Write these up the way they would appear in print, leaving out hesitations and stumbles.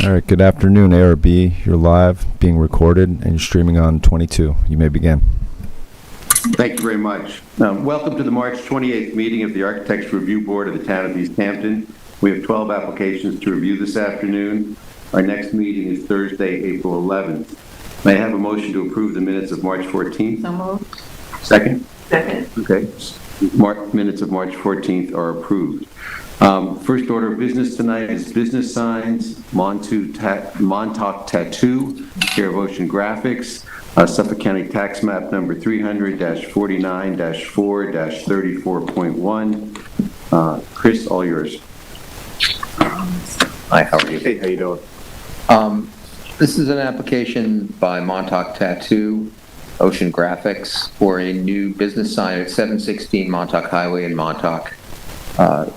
All right, good afternoon, ARB. You're live, being recorded, and you're streaming on 22. You may begin. Thank you very much. Welcome to the March 28th meeting of the Architects Review Board of the Town of East Hampton. We have 12 applications to review this afternoon. Our next meeting is Thursday, April 11th. May I have a motion to approve the minutes of March 14th? So moved. Second? Second. Okay. Minutes of March 14th are approved. First order of business tonight is business signs, Montauk Tattoo, care of Ocean Graphics, Suffolk County Tax Map number 300-49-4-34.1. Chris, all yours. Hi, how are you? Hey, how you doing? This is an application by Montauk Tattoo, Ocean Graphics, for a new business sign at 716 Montauk Highway in Montauk.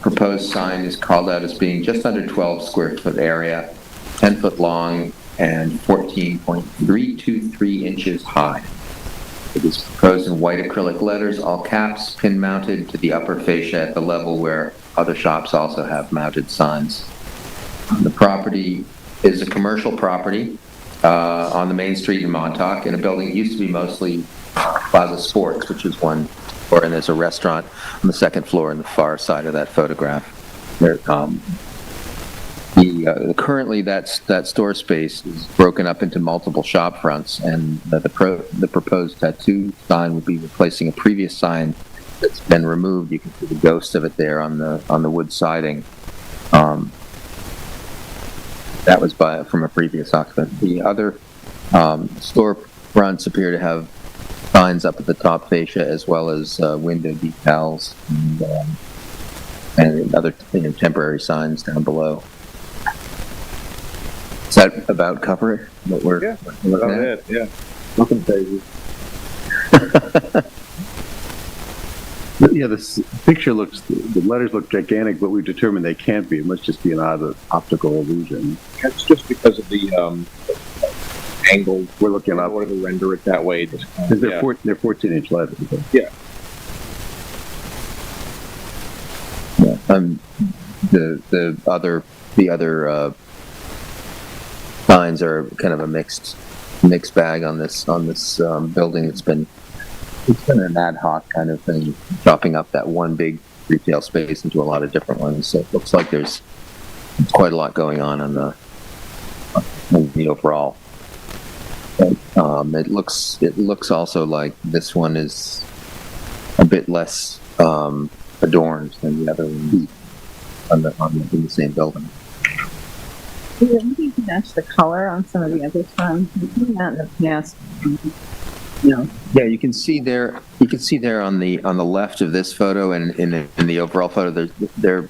Proposed sign is called out as being just under 12 square foot area, 10 foot long, and 14.323 inches high. It is proposed in white acrylic letters, all caps, pin mounted to the upper fascia at the level where other shops also have mounted signs. The property is a commercial property on the main street in Montauk, in a building that used to be mostly Plaza Sports, which is one floor, and there's a restaurant on the second floor on the far side of that photograph. There, currently, that store space is broken up into multiple shop fronts, and the proposed tattoo sign would be replacing a previous sign that's been removed. You can see the ghost of it there on the wood siding. That was from a previous occupant. The other store fronts appear to have signs up at the top fascia, as well as window decals and other temporary signs down below. Does that about cover it? What we're looking at? Yeah. Nothing crazy. Yeah, this picture the letters look gigantic, but we've determined they can't be. It must just be an optical illusion. That's just because of the angle. We're looking in up. order to render it that way. They're 14-inch letters. Yeah. The other signs are kind of a mixed bag on this building. It's been an ad hoc kind of thing, chopping up that one big retail space into a lot of different ones. So it looks like there's quite a lot going on the overall. But, it looks also like this one is a bit less adorned than the other ones in the same building. Yeah, maybe you can match the color on some of the other signs. We've done that in the past. Yeah, you can see there. You can see there on the left of this photo and in the overall photo, they're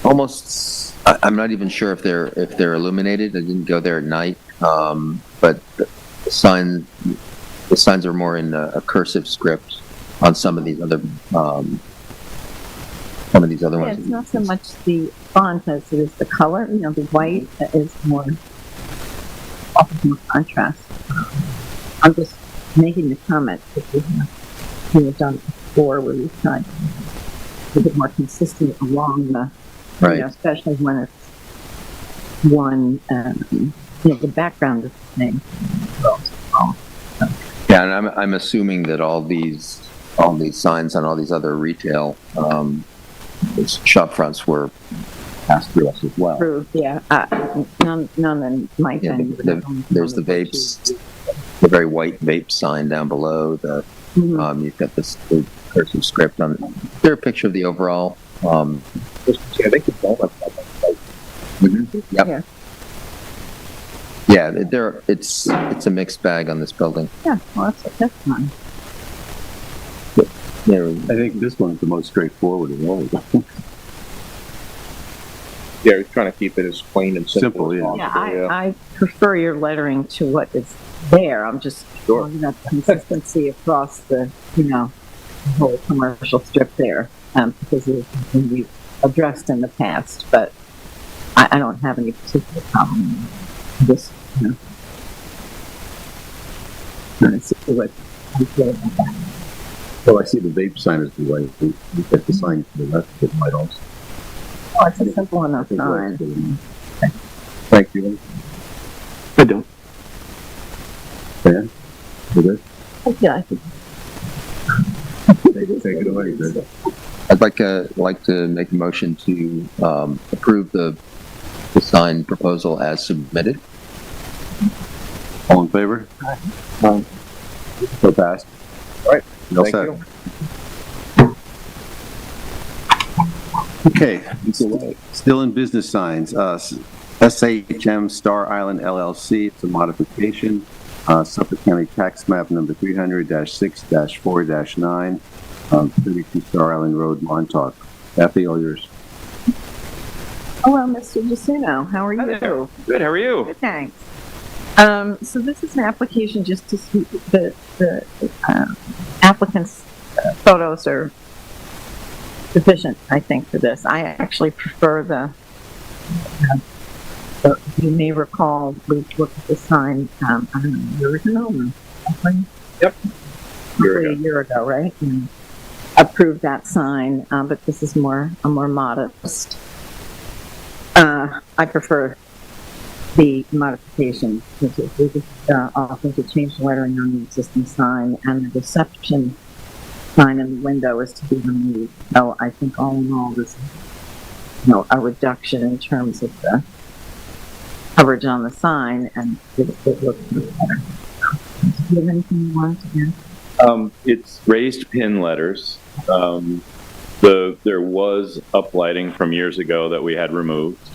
almost. I'm not even sure if they're illuminated. I didn't go there at night, but the signs are more in a cursive script on some of these other ones. it's not so much the font as it is the color. The white is offers more contrast. I'm just making the comment that we have done before, where we've tried a bit more consistent along the, right. Especially when it's one, the background is the same. Yeah, and I'm assuming that all these signs on all these other retail shop fronts were passed through us as well. Approved, yeah. None in my time. There's the vapes, the very white vape sign down below. You've got this cursive script on. Is there a picture of the overall? I think the donuts have Yep. Yeah. Yeah, it's a mixed bag on this building. Yeah, well, that's fine. I think this one's the most straightforward of all of them. Yeah, we're trying to keep it as plain and simple as possible. I prefer your lettering to what is there. I'm just talking about the consistency across the, whole commercial strip there, because it was something we've addressed in the past, but I don't have any particular problem with this, Trying to see what I feel about that. Well, I see the vape sign is the white. We get the sign to the left of it might also. Oh, it's a simple enough sign. Mike, you want I don't. to Dan? You good? Yeah, I think Take it away, Chris. I'd like to make a motion to approve the sign proposal as submitted. All in favor? Aye. So passed. All right. You're all Thank set. Okay, still in business signs, SHM Star Island LLC, it's a modification, Suffolk County Tax Map number 300-6-4-9, 32 Star Island Road, Montauk. Kathy, all yours. Hello, Mr. Giacino. How are you? Good, how are you? Good, thanks. So this is an application just to see the applicant's photos are sufficient, I think, for this. I actually prefer you may recall, we looked at the sign, I don't know, a year ago or something? Yep. Probably a year ago, right? And approved that sign, but this is more modest. I prefer the modification, which is we just often to change the lettering on the existing sign, and the reception sign in the window is to be removed. So I think all in all, this is, a reduction in terms of the coverage on the sign, and it looks better. Do you have anything you want to add? It's raised pin letters. There was uplighting from years ago that we had removed.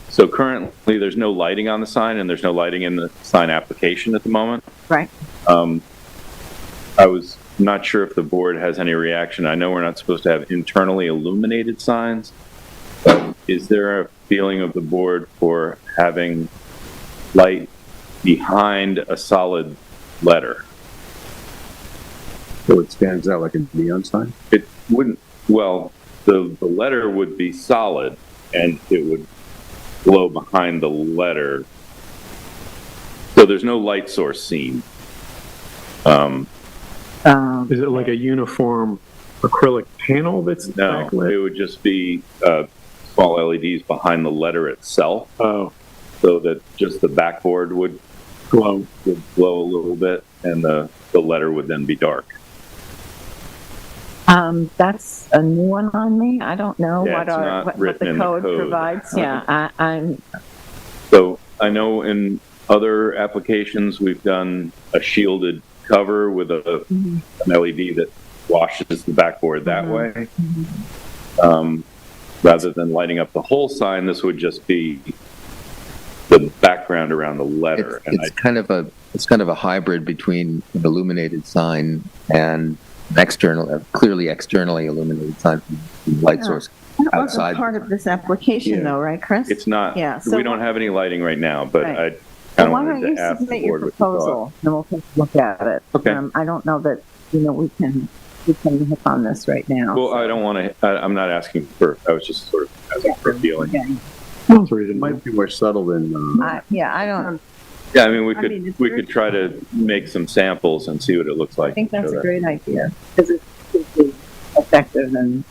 So currently there's no lighting on the sign, and there's no lighting in the sign application at the moment. Right. I was not sure if the board has any reaction. I know we're not supposed to have internally illuminated signs, but is there a feeling of the board for having light behind a solid letter? So it stands out like a neon sign? It wouldn't, well, the letter would be solid, and it would glow behind the letter. So there's no light source seen. Is it like a uniform acrylic panel that's No, backlit? it would just be small LEDs behind the letter itself, Oh, so that just the backboard would glow. glow a little bit, and the letter would then be dark. That's a new one on me. I don't know Yeah, what it's our not what written the in the code code. provides. Yeah, I'm So I know in other applications we've done a shielded cover with an LED that washes the backboard that way. Rather than lighting up the whole sign, this would just be the background around the letter. It's kind of a hybrid between an illuminated sign and an clearly externally illuminated sign from light source that wasn't outside. part of this application, though, right, Chris? It's not. Yeah, so we don't have any lighting right now, but Right. I So kind of why don't wanted you to ask the submit your board what you thought. proposal, and we'll take a look at it. Okay. I don't know that we can hit on this right now. Well, I don't want to. I'm not asking for. I was just sort of asking for a feeling. Okay. Sounds It reasonable. might be more subtle than, I don't. Yeah, I mean, we I could mean, it's we very- could try to make some samples and see what it looks like. I think that's Show a that. great idea because it could be effective and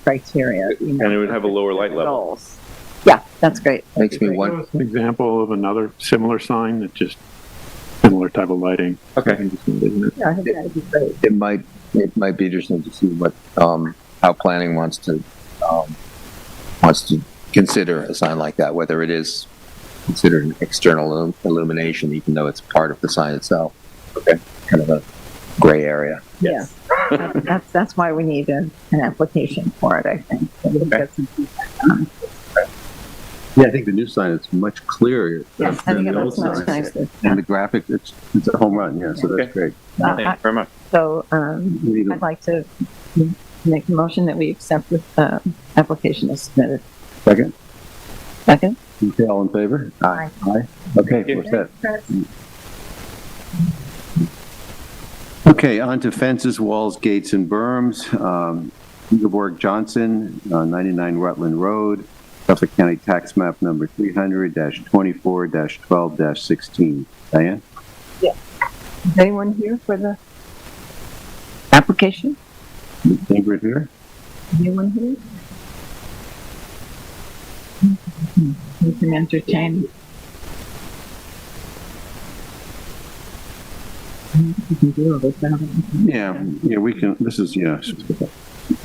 criteria. And it would have a lower light level. Goals. Yeah, that's great. That'd Makes be me great. wonder. An example of another similar sign that just similar type of lighting. Okay. Isn't it? Yeah, I think that'd be great. It might be interesting to see what how planning wants to consider a sign like that, whether it is considered an external illumination, even though it's part of the sign itself. Okay, kind of a gray area. Yes. Yeah. That's why we need an application for it, I think. So we can get some feedback on it. yeah, I think the new sign is much clearer Yes, I than think the it old looks much sign. nicer. And the graphic, it's a home run, yeah, so that's great. Thank you very much. So, We need a- I'd like to make a motion that we accept the application as submitted. Second? Second? Okay, all in favor? Aye. Aye. Okay, we're set. Chris? Okay, on to fences, walls, gates, and berms. Ingeborg Johnson, 99 Rutland Road, Suffolk County Tax Map number 300-24-12-16. Diane? Is anyone here for the application? Ingrid here? Anyone here? We can entertain. We can do it without it. Yeah, we can, this is,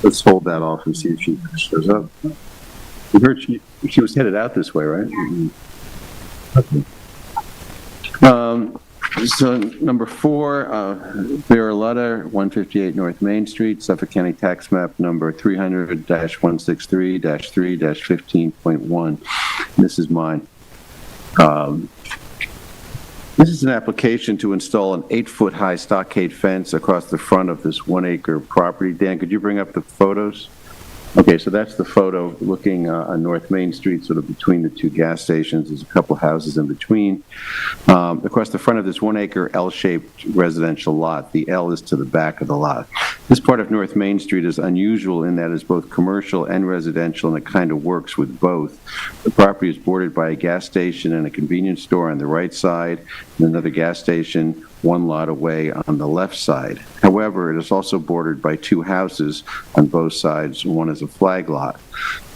let's hold that off and see if she shows up. We heard she was headed out this way, right? Okay. So number 4, bearer letter, 158 North Main Street, Suffolk County Tax Map number 300-163-3-15.1. This is mine. This is an application to install an 8-foot-high stockade fence across the front of this 1-acre property. Dan, could you bring up the photos? Okay, so that's the photo looking on North Main Street, sort of between the two gas stations. There's a couple houses in between. Across the front of this 1-acre L-shaped residential lot. The L is to the back of the lot. This part of North Main Street is unusual in that it's both commercial and residential, and it kind of works with both. The property is bordered by a gas station and a convenience store on the right side, and another gas station one lot away on the left side. However, it is also bordered by 2 houses on both sides. One is a flag lot.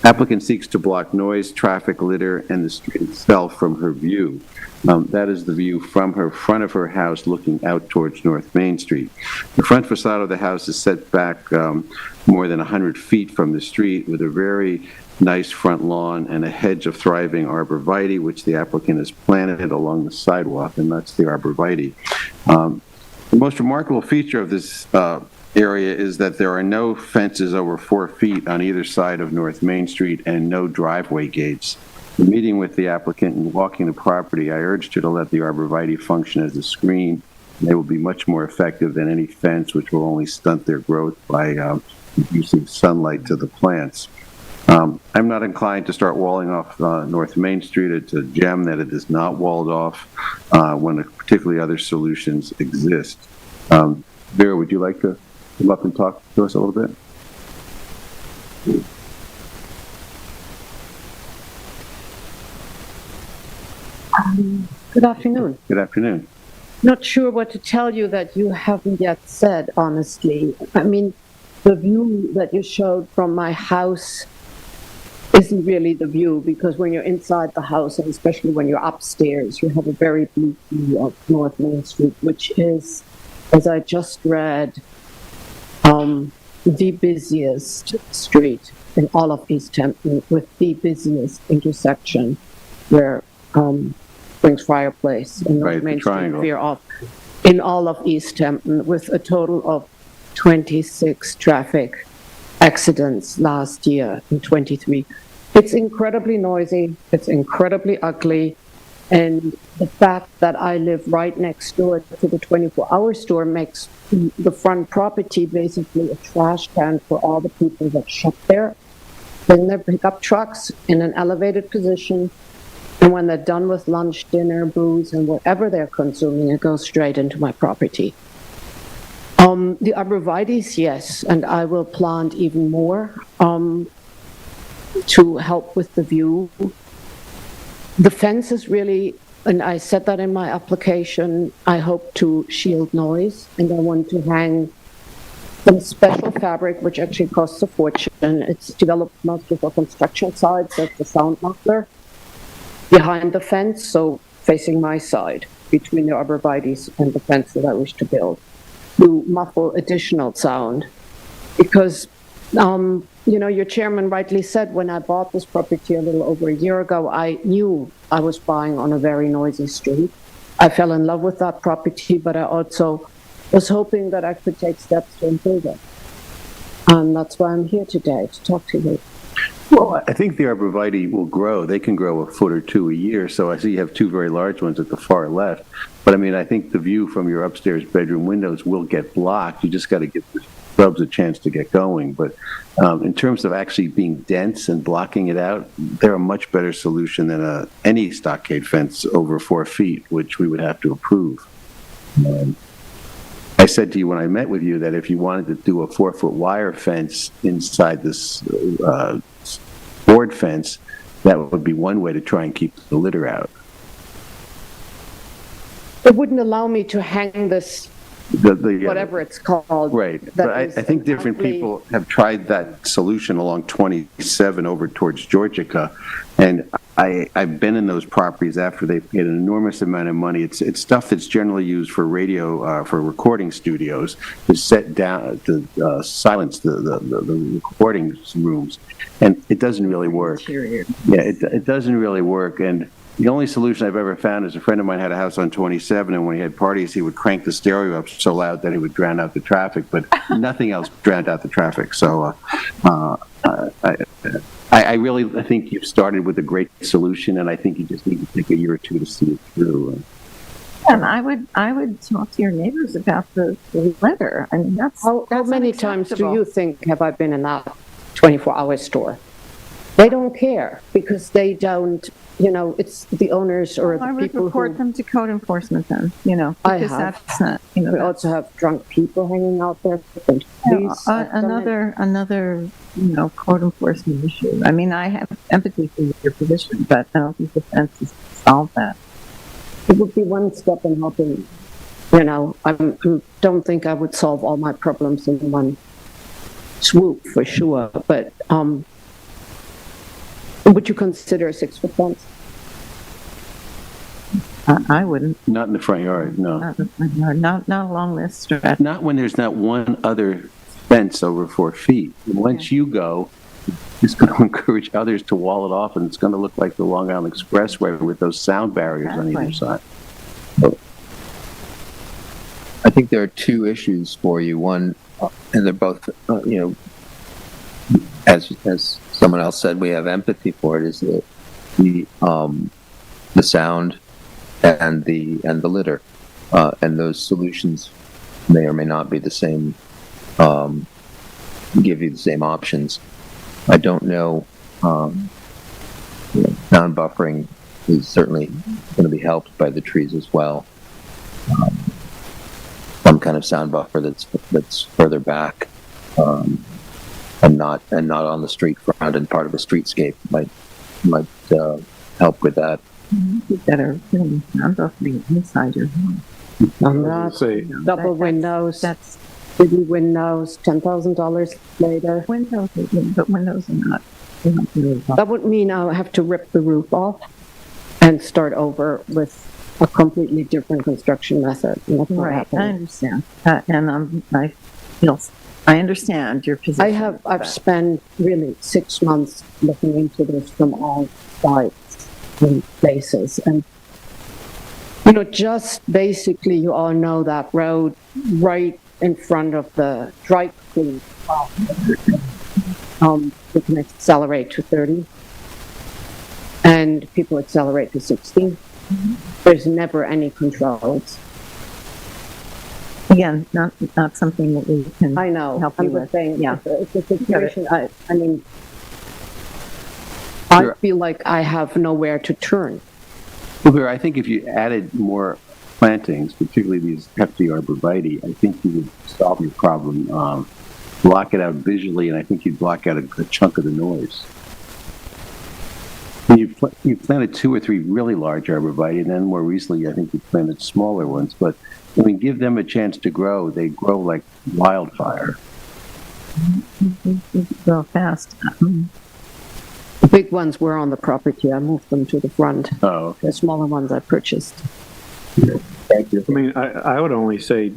Applicant seeks to block noise, traffic, litter, and the street itself from her view. That is the view from her front of her house looking out towards North Main Street. The front facade of the house is set back more than 100 feet from the street with a very nice front lawn and a hedge of thriving arborvitae, which the applicant has planted along the sidewalk, and that's the arborvitae. The most remarkable feature of this area is that there are no fences over 4 feet on either side of North Main Street and no driveway gates. In meeting with the applicant and walking the property, I urged her to let the arborvitae function as a screen. They will be much more effective than any fence, which will only stunt their growth by using sunlight to the plants. I'm not inclined to start walling off North Main Street. It's a gem that it is not walled off when particularly other solutions exist. Vera, would you like to come up and talk to us a little bit? Good afternoon. Good afternoon. Not sure what to tell you that you haven't yet said, honestly. I mean, the view that you showed from my house isn't really the view, because when you're inside the house, and especially when you're upstairs, you have a very bleak view of North Main Street, which is, as I just read, the busiest street in all of East Hampton, with the busiest intersection where Springs Fireplace and North Right, Main the Street triangle. veer off, in all of East Hampton, with a total of 26 traffic accidents last year in 23. It's incredibly noisy, it's incredibly ugly, and the fact that I live right next door to the 24-hour store makes the front property basically a trash can for all the people that shop there. Bring their pickup trucks in an elevated position, and when they're done with lunch, dinner, booze, and whatever they're consuming, it goes straight into my property. The arborvitaes, yes, and I will plant even more to help with the view. The fence is really, and I said that in my application, I hope to shield noise, and I want to hang some special fabric, which actually costs a fortune. It's developed mostly for construction sites. That's the sound muffler behind the fence, so facing my side, between the arborvitaes and the fence that I wish to build, to muffle additional sound. Because, your chairman rightly said, when I bought this property a little over a year ago, I knew I was buying on a very noisy street. I fell in love with that property, but I also was hoping that I could take steps to improve it. And that's why I'm here today, to talk to you. Well, I think the arborvitae will grow. They can grow a foot or 2 a year. So I see you have 2 very large ones at the far left. But I mean, I think the view from your upstairs bedroom windows will get blocked. You just got to give the shrubs a chance to get going. But in terms of actually being dense and blocking it out, they're a much better solution than any stockade fence over 4 feet, which we would have to approve. I said to you when I met with you that if you wanted to do a 4-foot wire fence inside this board fence, that would be one way to try and keep the litter out. It wouldn't allow me to hang this whatever it's called. Right, that but I is think an different ugly- people have tried that solution along 27 over towards Georgica, and I've been in those properties after they've paid an enormous amount of money. It's stuff that's generally used for radio, for recording studios, to set down, to silence the recording rooms, and it doesn't really work. Interior. Yeah, it doesn't really work, and the only solution I've ever found is a friend of mine had a house on 27, and when he had parties, he would crank the stereo up so loud that it would drown out the traffic, but nothing else drowned out the traffic. So I really think you've started with a great solution, and I think you just need to take a year or two to see it through. And I would talk to your neighbors about the letter. I mean, How that's many times do unacceptable. you think have I been in that 24-hour store? They don't care because they don't, it's the owners or I the would people report who... them to code enforcement then, I because have. that's not, We also have drunk people hanging out there. And police. I've done it. another, code enforcement issue. I mean, I have empathy for your position, but I don't think the fence has solved that. It would be one step in helping, I don't think I would solve all my problems in one swoop for sure, but would you consider a 6-foot fence? I wouldn't. Not in the front yard, no. Not along this stretch. Not when there's not one other fence over 4 feet. And once you go, it's going to encourage others to wall it off, and it's going to look like the Long Island Expressway with those sound barriers on either side. I think there are two issues for you. One, and they're both, as someone else said, we have empathy for it. Is the sound and the litter, and those solutions may or may not be the same. Give you the same options. I don't know. Sound buffering is certainly going to be helped by the trees as well. Some kind of sound buffer that's further back, and not on the street front and part of a streetscape might help with that. You better put in sound buffering inside your home. I'm not. Say, Double windows, That's city windows, $10,000 later. windows, but windows are not. They're not really buffering. That would mean I would have to rip the roof off and start over with a completely different construction method. And that's not Right, I happening. understand. And I understand your position. I've spent really 6 months looking into this from all sides and places. And, just basically, you all know that road right in front of the dry clean. You can accelerate to 30, and people accelerate to 60. There's never any controls. Again, not something that we can. I know. Help I'm you just with. saying, Yeah. it's a situation. I mean, I feel like I have nowhere to turn. Well, I think if you added more plantings, particularly these hefty arborvitae, I think you would solve your problem. Block it out visually, and I think you'd block out a chunk of the noise. And you planted 2 or 3 really large arborvitae, and then more recently, I think you planted smaller ones. But give them a chance to grow. They grow like wildfire. Grow fast. The big ones were on the property. I moved them to the front. Oh, okay. The smaller ones I purchased. Thank you. I mean, I would only say,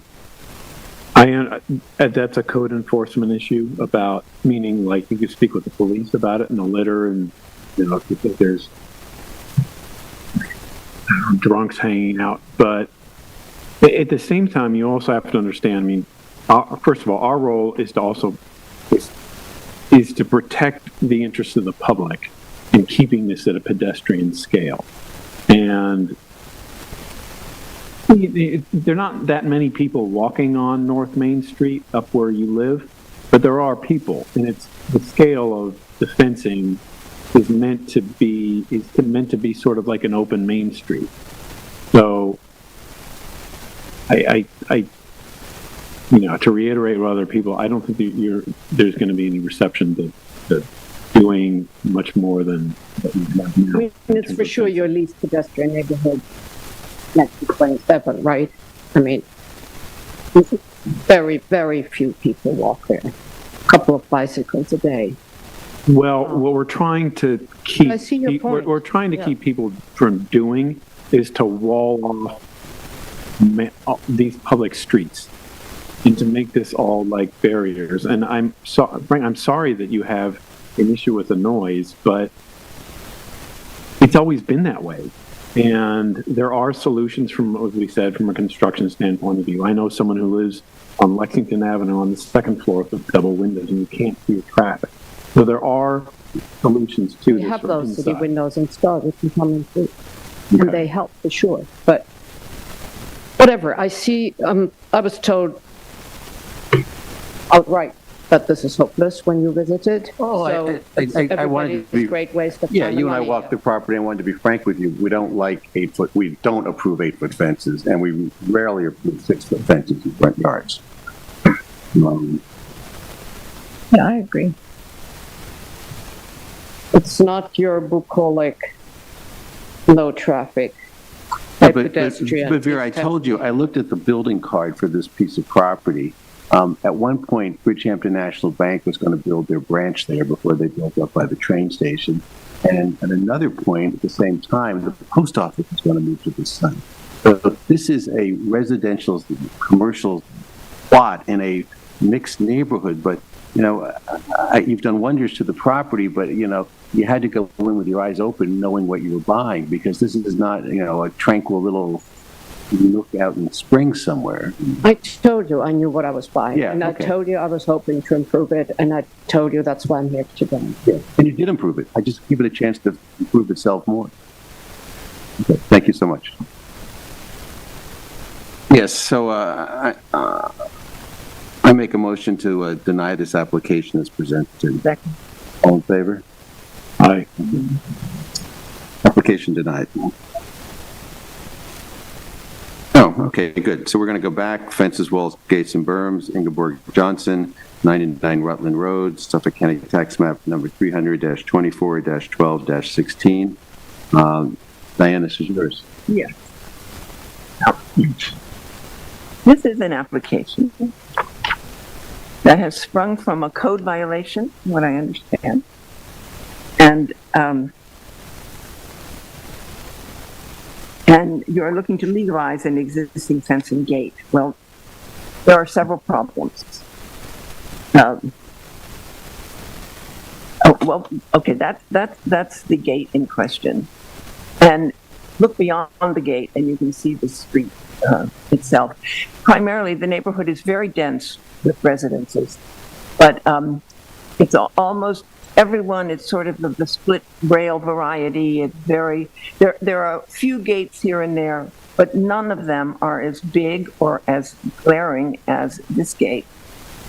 that's a code enforcement issue about, meaning like you could speak with the police about it and the litter, and if you think there's drunks hanging out. But at the same time, you also have to understand, I mean, first of all, our role is to also is to protect the interests of the public in keeping this at a pedestrian scale. And there are not that many people walking on North Main Street up where you live, but there are people, and it's the scale of the fencing is meant to be sort of like an open Main Street. So I to reiterate with other people, I don't think that there's going to be any reception to doing much more than what you have now. I mean, it's for sure your least pedestrian neighborhood next to 27, right? I mean, Very, very few people walk there. A couple of bicycles a day. Well, what we're trying to keep, I see your what point. we're trying to Yeah. keep people from doing is to wall off these public streets and to make this all like barriers. And Frank, I'm sorry that you have an issue with the noise, but it's always been that way. And there are solutions from, as we said, from a construction standpoint of view. I know someone who lives on Lexington Avenue on the second floor with double windows, and you can't see the traffic. So there are solutions to We this. have from those city inside. windows installed, if you come in through. Okay. And they help for sure, but whatever, I see, I was told outright that this is hopeless when you visited. Oh, I So wanted to everybody's be- great ways to Yeah, find the you and I money. walked the property, and I wanted to be frank with you. We don't like 8-foot, we don't approve 8-foot fences, and we rarely approve 6-foot fences in front yards. Yeah, I agree. It's not your bucolic, low traffic, high pedestrian. But Vera, I told you, I looked at the building card for this piece of property. At one point, Bridgehampton National Bank was going to build their branch there before they built up by the train station. And at another point, at the same time, the post office is going to move to this site. So this is a residential, commercial plot in a mixed neighborhood, but you've done wonders to the property, but, you had to go in with your eyes open, knowing what you were buying, because this is not, a tranquil little look out in spring somewhere. I told you I knew what I was buying. Yeah, And I okay. told you I was hoping to improve it, and I told you that's why I'm here today. And you did improve it. I just give it a chance to improve itself more. Okay, thank you so much. Yes, so I make a motion to deny this application as presented. Second. All in favor? Aye. Application denied. Oh, okay, good. So we're going to go back. Fences, walls, gates, and berms, Ingeborg Johnson, 99 Rutland Road, Suffolk County Tax Map number 300-24-12-16. Diane, this is yours. Yes. This is an application that has sprung from a code violation, from what I understand. And you're looking to legalize an existing fence and gate. Well, there are several problems. That's the gate in question. And look beyond the gate and you can see the street itself. Primarily, the neighborhood is very dense with residences, but it's almost everyone is sort of the split rail variety. It's very, there are a few gates here and there, but none of them are as big or as glaring as this gate.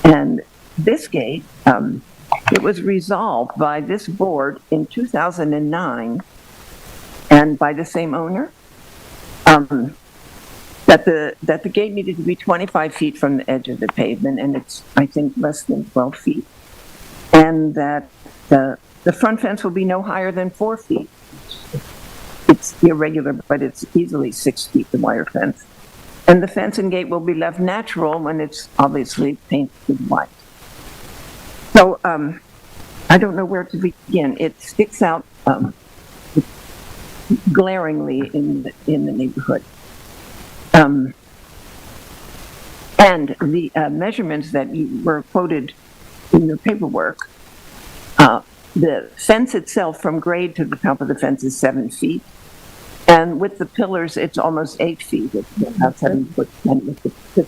And this gate, it was resolved by this board in 2009 and by the same owner, that the gate needed to be 25 feet from the edge of the pavement, and it's, I think, less than 12 feet. And that the front fence will be no higher than 4 feet. It's irregular, but it's easily 6 feet, the wire fence. And the fence and gate will be left natural when it's obviously painted white. So I don't know where to begin. It sticks out glaringly in the neighborhood. And the measurements that you were quoted in your paperwork, the fence itself from grade to the top of the fence is 7 feet. And with the pillars, it's almost 8 feet. It's about 7 foot 10 with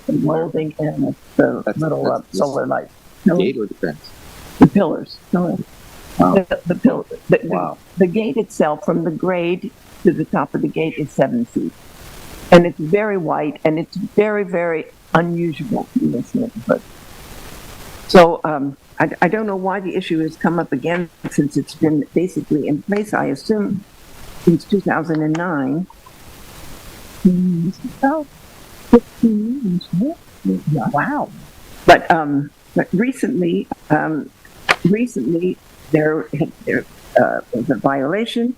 the molding and with the little solar light. Gate or the fence? The pillars. Wow. The gate itself, from the grade to the top of the gate, is 7 feet. And it's very white, and it's very, very unusual in this neighborhood. So I don't know why the issue has come up again, since it's been basically in place, I assume, since 2009. About 15 years. Yeah. Wow. But recently there was a violation,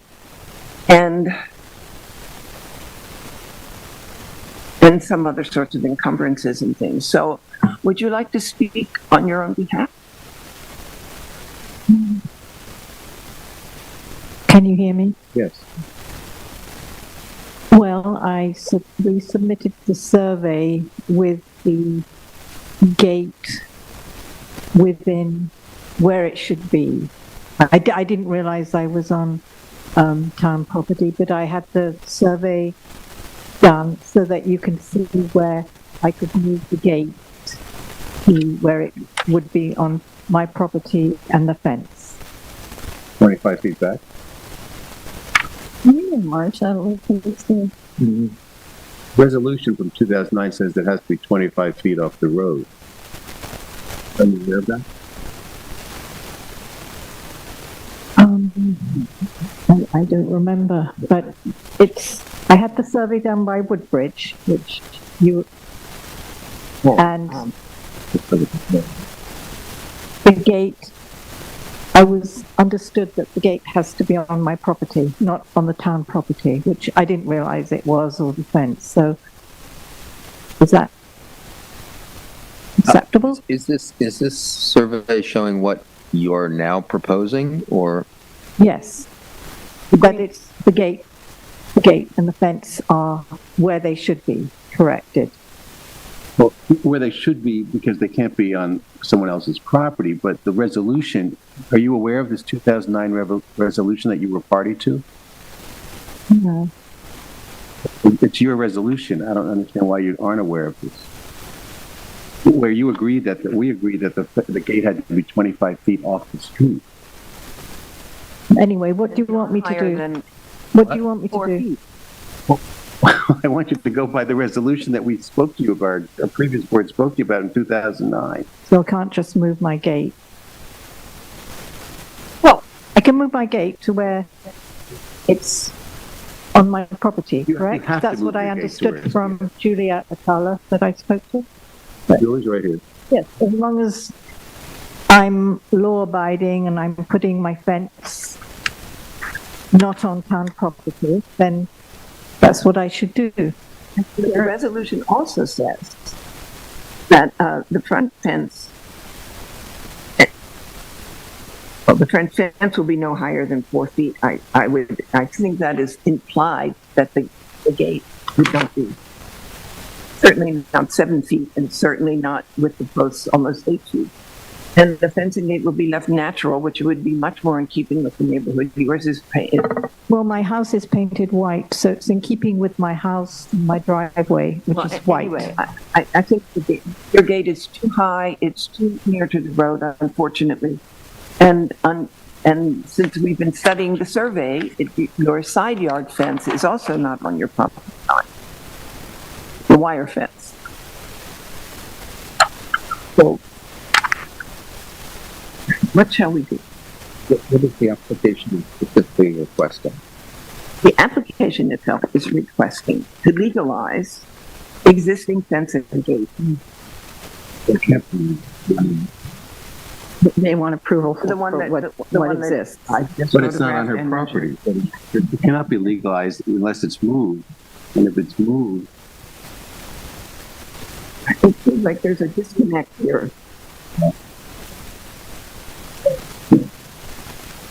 and and some other sorts of encumbrances and things. So would you like to speak on your own behalf? Can you hear me? Yes. Well, we submitted the survey with the gate within where it should be. I didn't realize I was on town property, but I had the survey done so that you can see where I could move the gate to where it would be on my property and the fence. 25 feet back? March, I don't think it's there. Resolution from 2009 says it has to be 25 feet off the road. Are you aware of that? I don't remember, but I had the survey done by Woodbridge, which and the gate, I was understood that the gate has to be on my property, not on the town property, which I didn't realize it was, or the fence. So, is that acceptable? Is this survey showing what you're now proposing, or? Yes, but it's the gate and the fence are where they should be corrected. Well, where they should be, because they can't be on someone else's property, but the resolution, are you aware of this 2009 resolution that you were party to? No. It's your resolution. I don't understand why you aren't aware of this. Where you agreed we agreed that the gate had to be 25 feet off the street. Anyway, what do you want me to Higher do? than What do you want me to 4 do? feet. I want you to go by the resolution that we spoke to you about, a previous board spoke to you about in 2009. So I can't just move my gate. Well, I can move my gate to where it's on my property, You correct? have to That's move what I your gate to where understood it's- from Julia Atala that I spoke to. Yours right here. Yes, as long as I'm law-abiding and I'm putting my fence not on town property, then that's what I should do. The resolution also says that the front fence, the front fence will be no higher than 4 feet. I think that is implied that the gate would not be. Certainly not 7 feet, and certainly not with the posts almost 8 feet. And the fencing gate will be left natural, which would be much more in keeping with the neighborhood. Yours is painted. Well, my house is painted white, so it's in keeping with my house, my driveway, which is white. Anyway, I think your gate is too high. It's too near to the road, unfortunately. And since we've been studying the survey, your side yard fence is also not on your property line. The wire fence. So, what shall we do? What is the application specifically requesting? The application itself is requesting to legalize existing fence and gate. It can't be. They want approval for The one that what exists. But it's not on her property. It cannot be legalized unless it's moved. And if it's moved, It seems like there's a disconnect here.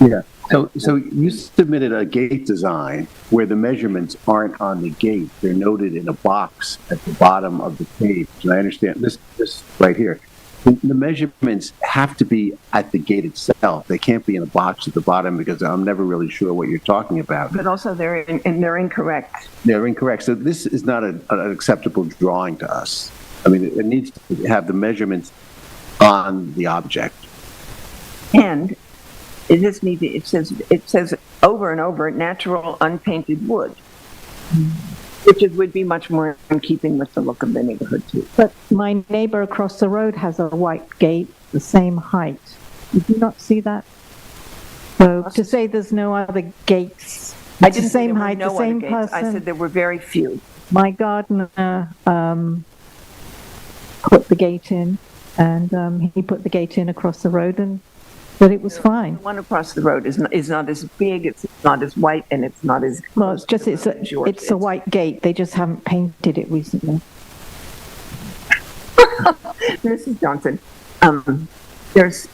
yeah. So you submitted a gate design where the measurements aren't on the gate. They're noted in a box at the bottom of the page. And I understand this right here. The measurements have to be at the gate itself. They can't be in a box at the bottom because I'm never really sure what you're talking about. But also they're incorrect. They're incorrect. So this is not an acceptable drawing to us. I mean, it needs to have the measurements on the object. And it says over and over, natural unpainted wood, which would be much more in keeping with the look of the neighborhood too. But my neighbor across the road has a white gate, the same height. Did you not see that? So to say there's no other gates, I it's the didn't say same there were height, no the same other gates. I said person. there were very few. My gardener put the gate in, and he put the gate in across the road, and but it was fine. The one across the road is not as big, it's not as white, and it's not as Well, it's just, close to yours it's a is. white gate. They just haven't painted it recently. Mrs. Johnson, there's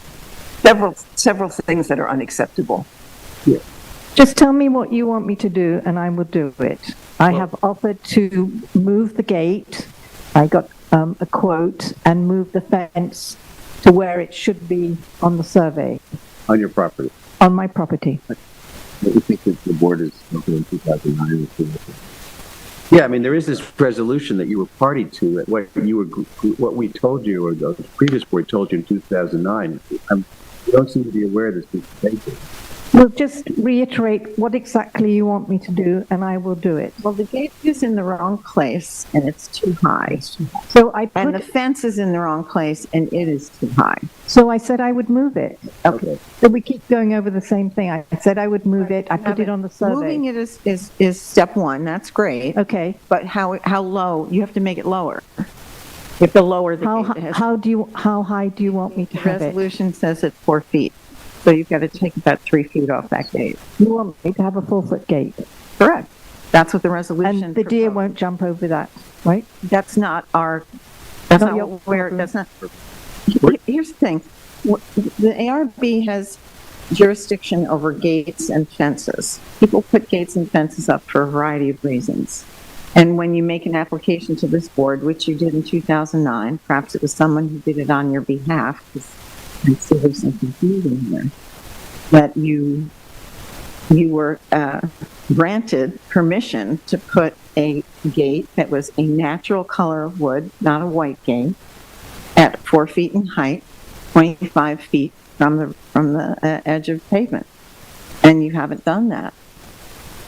several things that are unacceptable. Just tell me what you want me to do and I will do it. I have offered to move the gate. I got a quote and move the fence to where it should be on the survey, On your property. on my property. What you think that the board is looking in 2009? Yeah, I mean, there is this resolution that you were party to, what we told you, or the previous board told you in 2009. You don't seem to be aware of this piece of paper. Well, just reiterate what exactly you want me to do and I will do it. Well, the gate is in the wrong place and it's too high. So I And the put, fence is in the wrong place and it is too high. so I said I would move it. Okay. So we keep going over the same thing. I said I would move it. I put it on the Moving survey. it is step one, that's great. Okay. But how low, you have to make it lower. You have to lower the gate. It has- How high do you want me to The have it? resolution says it's 4 feet. So you've got to take about 3 feet off that gate. You want me to have a 4-foot gate? Correct. That's what the resolution. And the deer proposed. won't jump over that, right? That's not our, Not that's not your what we're, problem. that's not. Here's the thing. The ARB has jurisdiction over gates and fences. People put gates and fences up for a variety of reasons. And when you make an application to this board, which you did in 2009, perhaps it was someone who did it on your behalf, 'cause I see there's some confusion here, that you were granted permission to put a gate that was a natural color of wood, not a white gate, at 4 feet in height, 25 feet from the edge of pavement. And you haven't done that.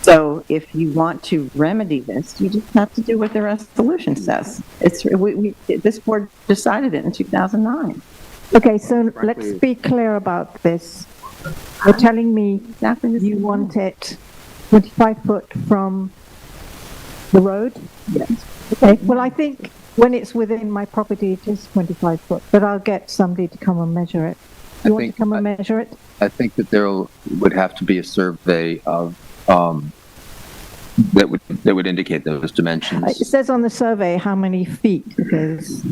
So if you want to remedy this, you just have to do what the resolution says. This board decided it in 2009. Okay, so let's be clear about this. You're telling me Exactly. you want it 25 foot from the road? Yes. Okay, well, I think when it's within my property, it is 25 foot, but I'll get somebody to come and measure it. You want to come and measure it? I think that there would have to be a survey of, that would indicate those dimensions. It says on the survey how many feet it is.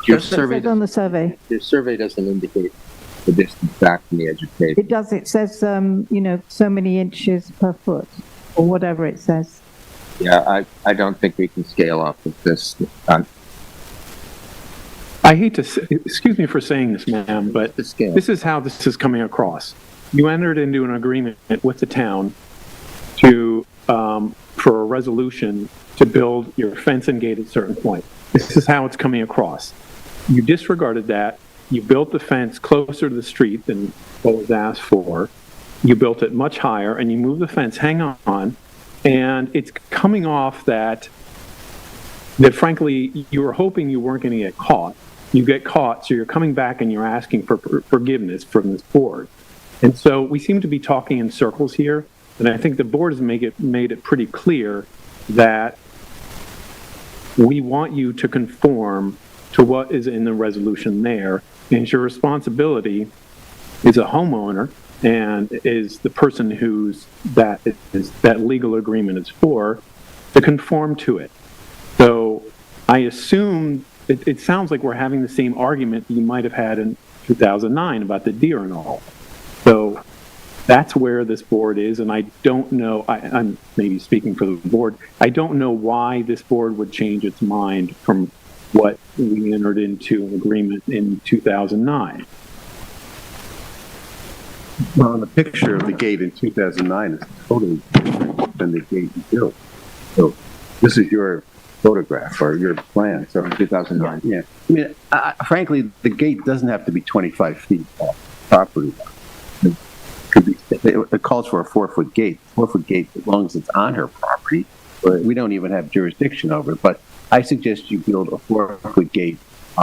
Your It survey, says on the survey. your survey doesn't indicate the distance back from the edge of pavement. It does, it says, so many inches per foot, or whatever it says. Yeah, I don't think we can scale off of this. I hate to say, excuse me for saying this, ma'am, but The scale. this is how this is coming across. You entered into an agreement with the town to, for a resolution to build your fence and gate at a certain point. This is how it's coming across. You disregarded that. You built the fence closer to the street than what was asked for. You built it much higher, and you moved the fence, hang on, and it's coming off that frankly, you were hoping you weren't going to get caught. You get caught, so you're coming back and you're asking for forgiveness from this board. And so we seem to be talking in circles here, and I think the board has made it pretty clear that we want you to conform to what is in the resolution there, and it's your responsibility as a homeowner and is the person that legal agreement is for, to conform to it. So I assume it sounds like we're having the same argument you might have had in 2009 about the deer and all. So that's where this board is, and I don't know, I'm maybe speaking for the board, I don't know why this board would change its mind from what we entered into an agreement in 2009. Well, the picture of the gate in 2009 is totally different than the gate you built. So this is your photograph or your plan. So in 2009, yeah. I mean, frankly, the gate doesn't have to be 25 feet off property. It calls for a 4-foot gate. 4-foot gate, as long as it's on her property, but we don't even have jurisdiction over it. But I suggest you build a 4-foot gate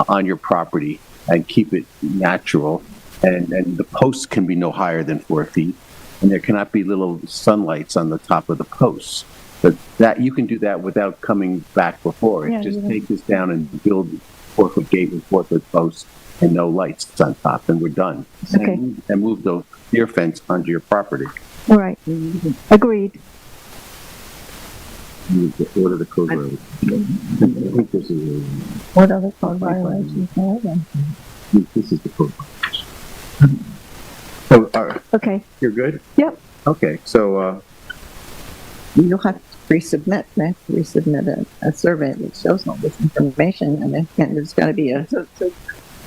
on your property and keep it natural. And the posts can be no higher than 4 feet, and there cannot be little sunlights on the top of the posts. But that you can do that without coming back before it. Yeah, Just you take this down and build a 4-foot gate with 4-foot posts and no lights on top, and we're done. Okay. And move the deer fence onto your property. All right. Agreed. What are the code violations? I think this is, What other code violations are there? this is the code violation. So, Okay. you're good? Yep. Okay, so, You'll have to resubmit a survey that shows all this information, and then there's got to be a.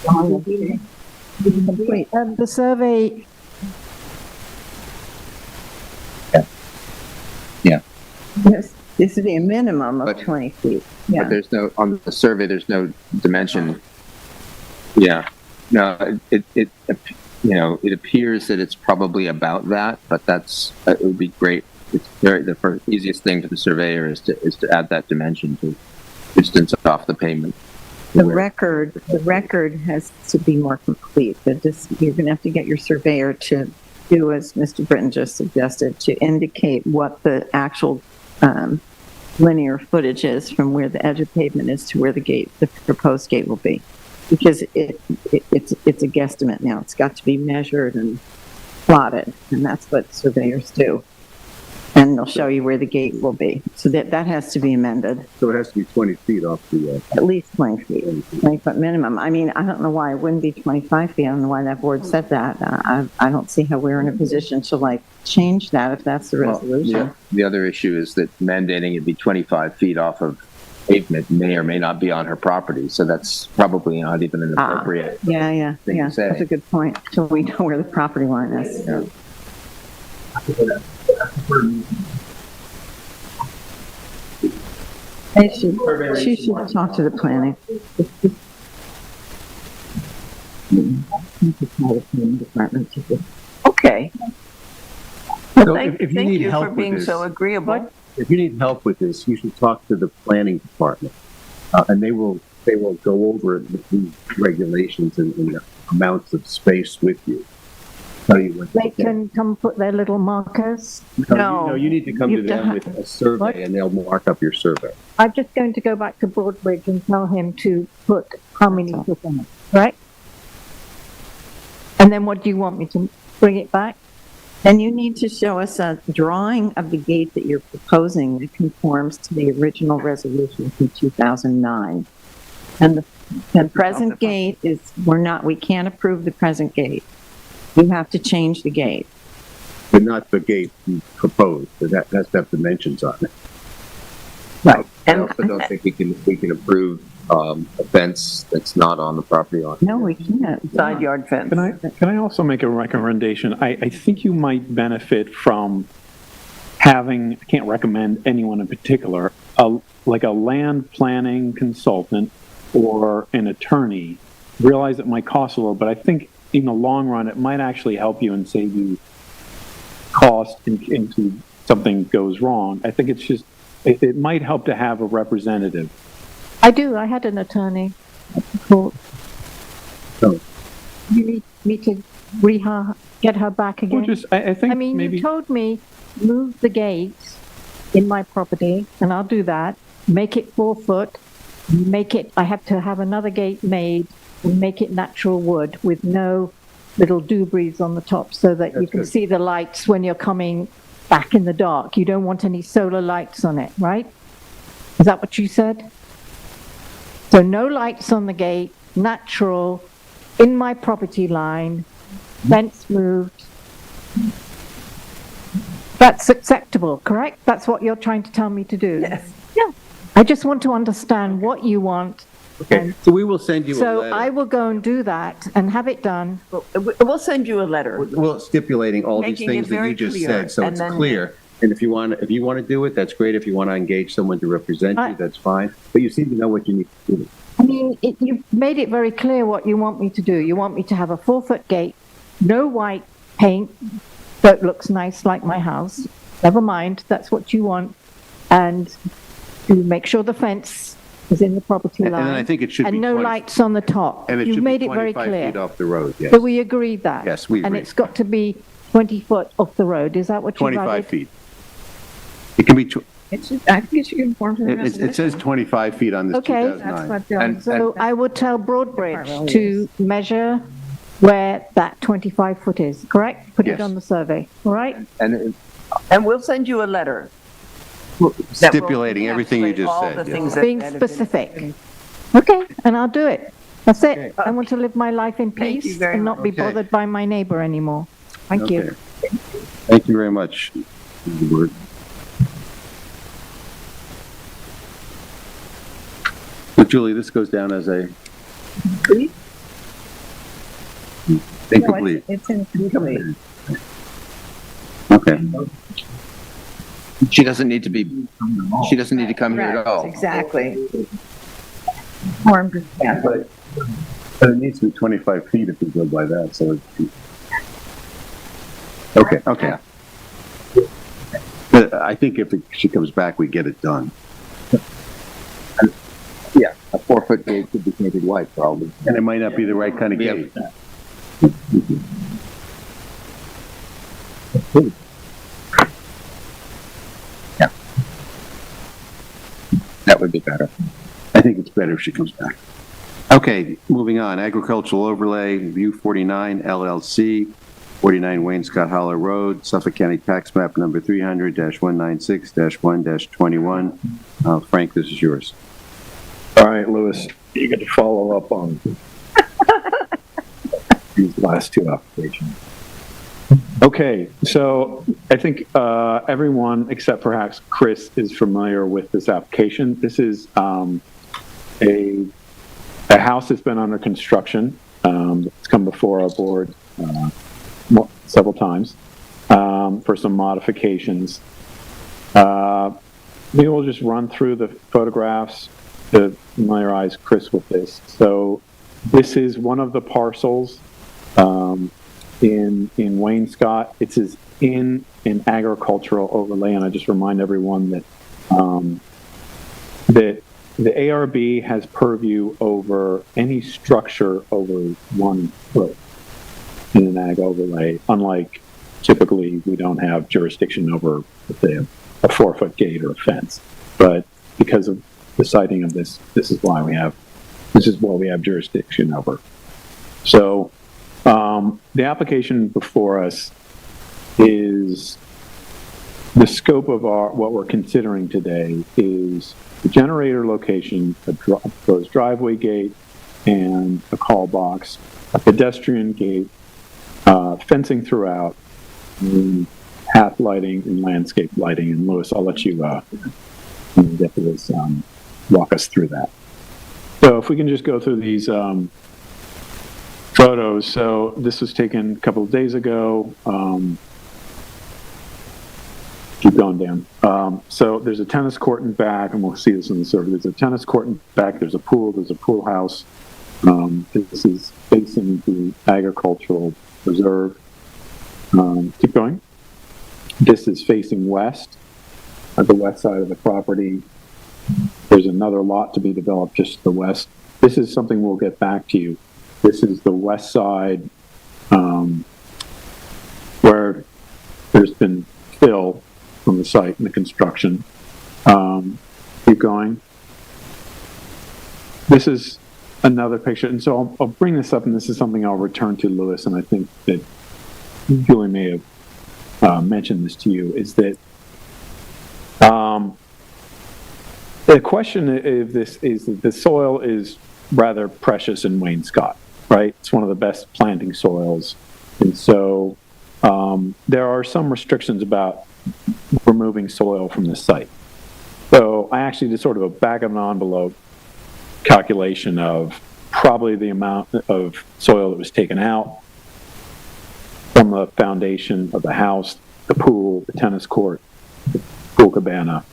Wait, the survey, This would be a minimum of But- 20 feet. But Yeah. there's no, on the survey, there's no dimension. Yeah, no, it appears that it's probably about that, but it would be great. It's the easiest thing for the surveyor is to add that dimension to distance off the pavement. The record has to be more complete. You're going to have to get your surveyor to do, as Mr. Britton just suggested, to indicate what the actual linear footage is from where the edge of pavement is to where the proposed gate will be. Because it's a guesstimate now. It's got to be measured and plotted, and that's what surveyors do. And they'll show you where the gate will be. So that has to be amended. so it has to be 20 feet off the, At least 20 feet, 20-foot minimum. I mean, I don't know why it wouldn't be 25 feet. I don't know why that board said that. I don't see how we're in a position to change that if that's the resolution. The other issue is that mandating it be 25 feet off of pavement may or may not be on her property, so that's probably not even an appropriate. Yeah. thing to say. That's a good point. So we know where the property line is. Yeah. She should talk to the planning. Okay. So Well, if you thank need you help for with being this- so agreeable. if you need help with this, you should talk to the planning department. And they will go over the regulations and the amounts of space with you. Tell you what they can come put their little markers. No. You need to come to You have them to with a survey What? and they'll mark up your survey. I'm just going to go back to Broadbridge and tell him to put how many foot on it, right? And then what do you want me to bring it back? And you need to show us a drawing of the gate that you're proposing that conforms to the original resolution from 2009. And the present gate is, we can't approve the present gate. You have to change the gate. But not the gate you proposed, but that has to have dimensions on it. Right. I also don't think we can approve a fence that's not on the property line. No, we can't. Side yard fence. Can I also make a recommendation? I think you might benefit from having, I can't recommend anyone in particular, like a land planning consultant or an attorney. Realize it might cost a little, but I think in the long run, it might actually help you and save you cost into something goes wrong. I think it's just, it might help to have a representative. I do. I had an attorney at the court. Oh. You need me to get her back again? Well, just, I think I mean, maybe. you told me move the gate in my property, and I'll do that. Make it 4 foot. I have to have another gate made and make it natural wood with no little doobies on the top so that you That's can good. see the lights when you're coming back in the dark. You don't want any solar lights on it, right? Is that what you said? So no lights on the gate, natural, in my property line, fence moved. That's acceptable, correct? That's what you're trying to tell me to do? Yes. Yeah. I just want to understand what you want. Okay, so we will send you a So letter. I will go and do that and have it done. We'll send you a letter. Well, stipulating all these Making it things that very you just clear, said, so and it's then- clear. And if you want to do it, that's great. If you want to engage someone to represent I- you, that's fine. But you seem to know what you need to do. I mean, you've made it very clear what you want me to do. You want me to have a 4-foot gate, no white paint, so it looks nice like my house. Never mind, that's what you want. And to make sure the fence is in the property And line. then I think it should be And no 20 lights on the top. And it You've should made be it very 25 feet clear. off the road, yes. So we agreed that? Yes, we And agree. it's got to be 20 foot off the road, is that what you 25 added? feet. It can be, I think it should conform to the It resolution. says 25 feet on this Okay. 2009. That's what, And- So I would tell Broadbridge to measure where that 25 foot is, correct? Put Yes. it on the survey, all right? And and we'll send you a letter. that will Stipulating everything you just all said, the yes. things that- Being that have been- specific. Okay, and I'll do it. That's it. I want to live my life in Thank you peace very and not be much. Okay. bothered by my neighbor anymore. Thank you. Okay. Thank you very much. Word. So Julie, this goes down as a incomplete. It's incomplete. Okay. she doesn't need to come here at all. Exactly. Formed, yeah. But it needs to be 25 feet if we go by that, so it's... Okay. But I think if she comes back, we get it done. Yeah, a 4-foot gate could be painted white, probably. And it might not be the right kind of Yeah. gate. That would be better. I think it's better if she comes back. Okay, moving on. Agricultural overlay, View 49 LLC, 49 Wayne-Scott Hollow Road, Suffolk County Tax Map number 300-196-1-21. Frank, this is yours. All right, Louis, you get to follow up on these last two applications. Okay, so I think everyone except perhaps Chris is familiar with this application. This is a house that's been under construction. It's come before our board several times for some modifications. Maybe we'll just run through the photographs to familiarize Chris with this. So this is one of the parcels in Wayne-Scott. It's in an agricultural overlay, and I just remind everyone that that the ARB has purview over any structure over 1 foot in an ag overlay, unlike typically we don't have jurisdiction over, let's say, a 4-foot gate or a fence. But because of the siting of this is what we have jurisdiction over. So the application before us is the scope of what we're considering today is the generator location, a proposed driveway gate, and a call box, a pedestrian gate, fencing throughout, and path lighting and landscape lighting. And Louis, I'll let you get to this, walk us through that. So if we can just go through these photos. So this was taken a couple of days ago. Keep going, Dan. So there's a tennis court in back, and we'll see this in the survey. There's a tennis court in back. There's a pool house. This is facing the agricultural reserve. Keep going. This is facing west, at the west side of the property. There's another lot to be developed just to the west. This is something we'll get back to you. This is the west side where there's been fill from the site and the construction. Keep going. This is another picture. And so I'll bring this up, and this is something I'll return to, Louis, and I think that Julie may have mentioned this to you, is that the question of this is that the soil is rather precious in Wayne-Scott, right? It's one of the best planting soils. And so there are some restrictions about removing soil from the site. So I actually did sort of a back of an envelope calculation of probably the amount of soil that was taken out from the foundation of the house, the pool, the tennis court, the pool cabana.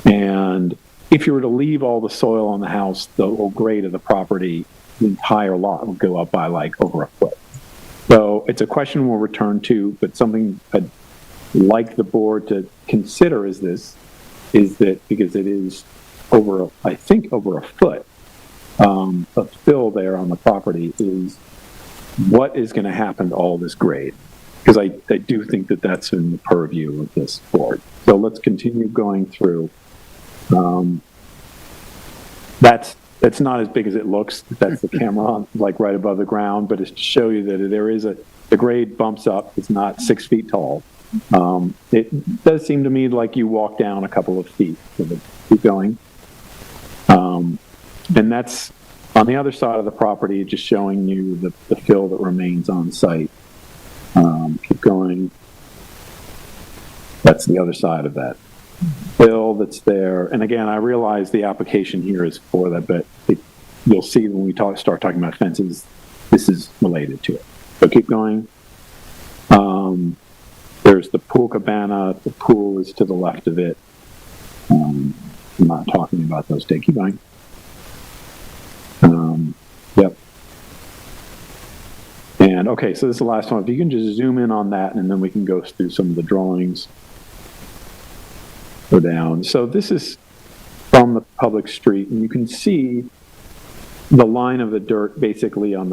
And if you were to leave all the soil on the house, the whole grade of the property, the entire lot would go up by like over a foot. So it's a question we'll return to, but something I'd like the board to consider is that because it is I think over a foot of fill there on the property, is what is going to happen to all this grade? Because I do think that that's in the purview of this board. So let's continue going through. That's not as big as it looks. That's the camera on, like right above the ground, but it's to show you that the grade bumps up. It's not 6 feet tall. It does seem to me like you walk down a couple of feet. So keep going. And that's on the other side of the property, just showing you the fill that remains on site. Keep going. That's the other side of that fill that's there. And again, I realize the application here is for that, but you'll see when we start talking about fences, this is related to it. So keep going. There's the pool cabana. The pool is to the left of it. I'm not talking about those. Keep going. Yep. And okay, so this is the last one. If you can just zoom in on that, and then we can go through some of the drawings. Go down. So this is from the public street, and you can see the line of the dirt basically on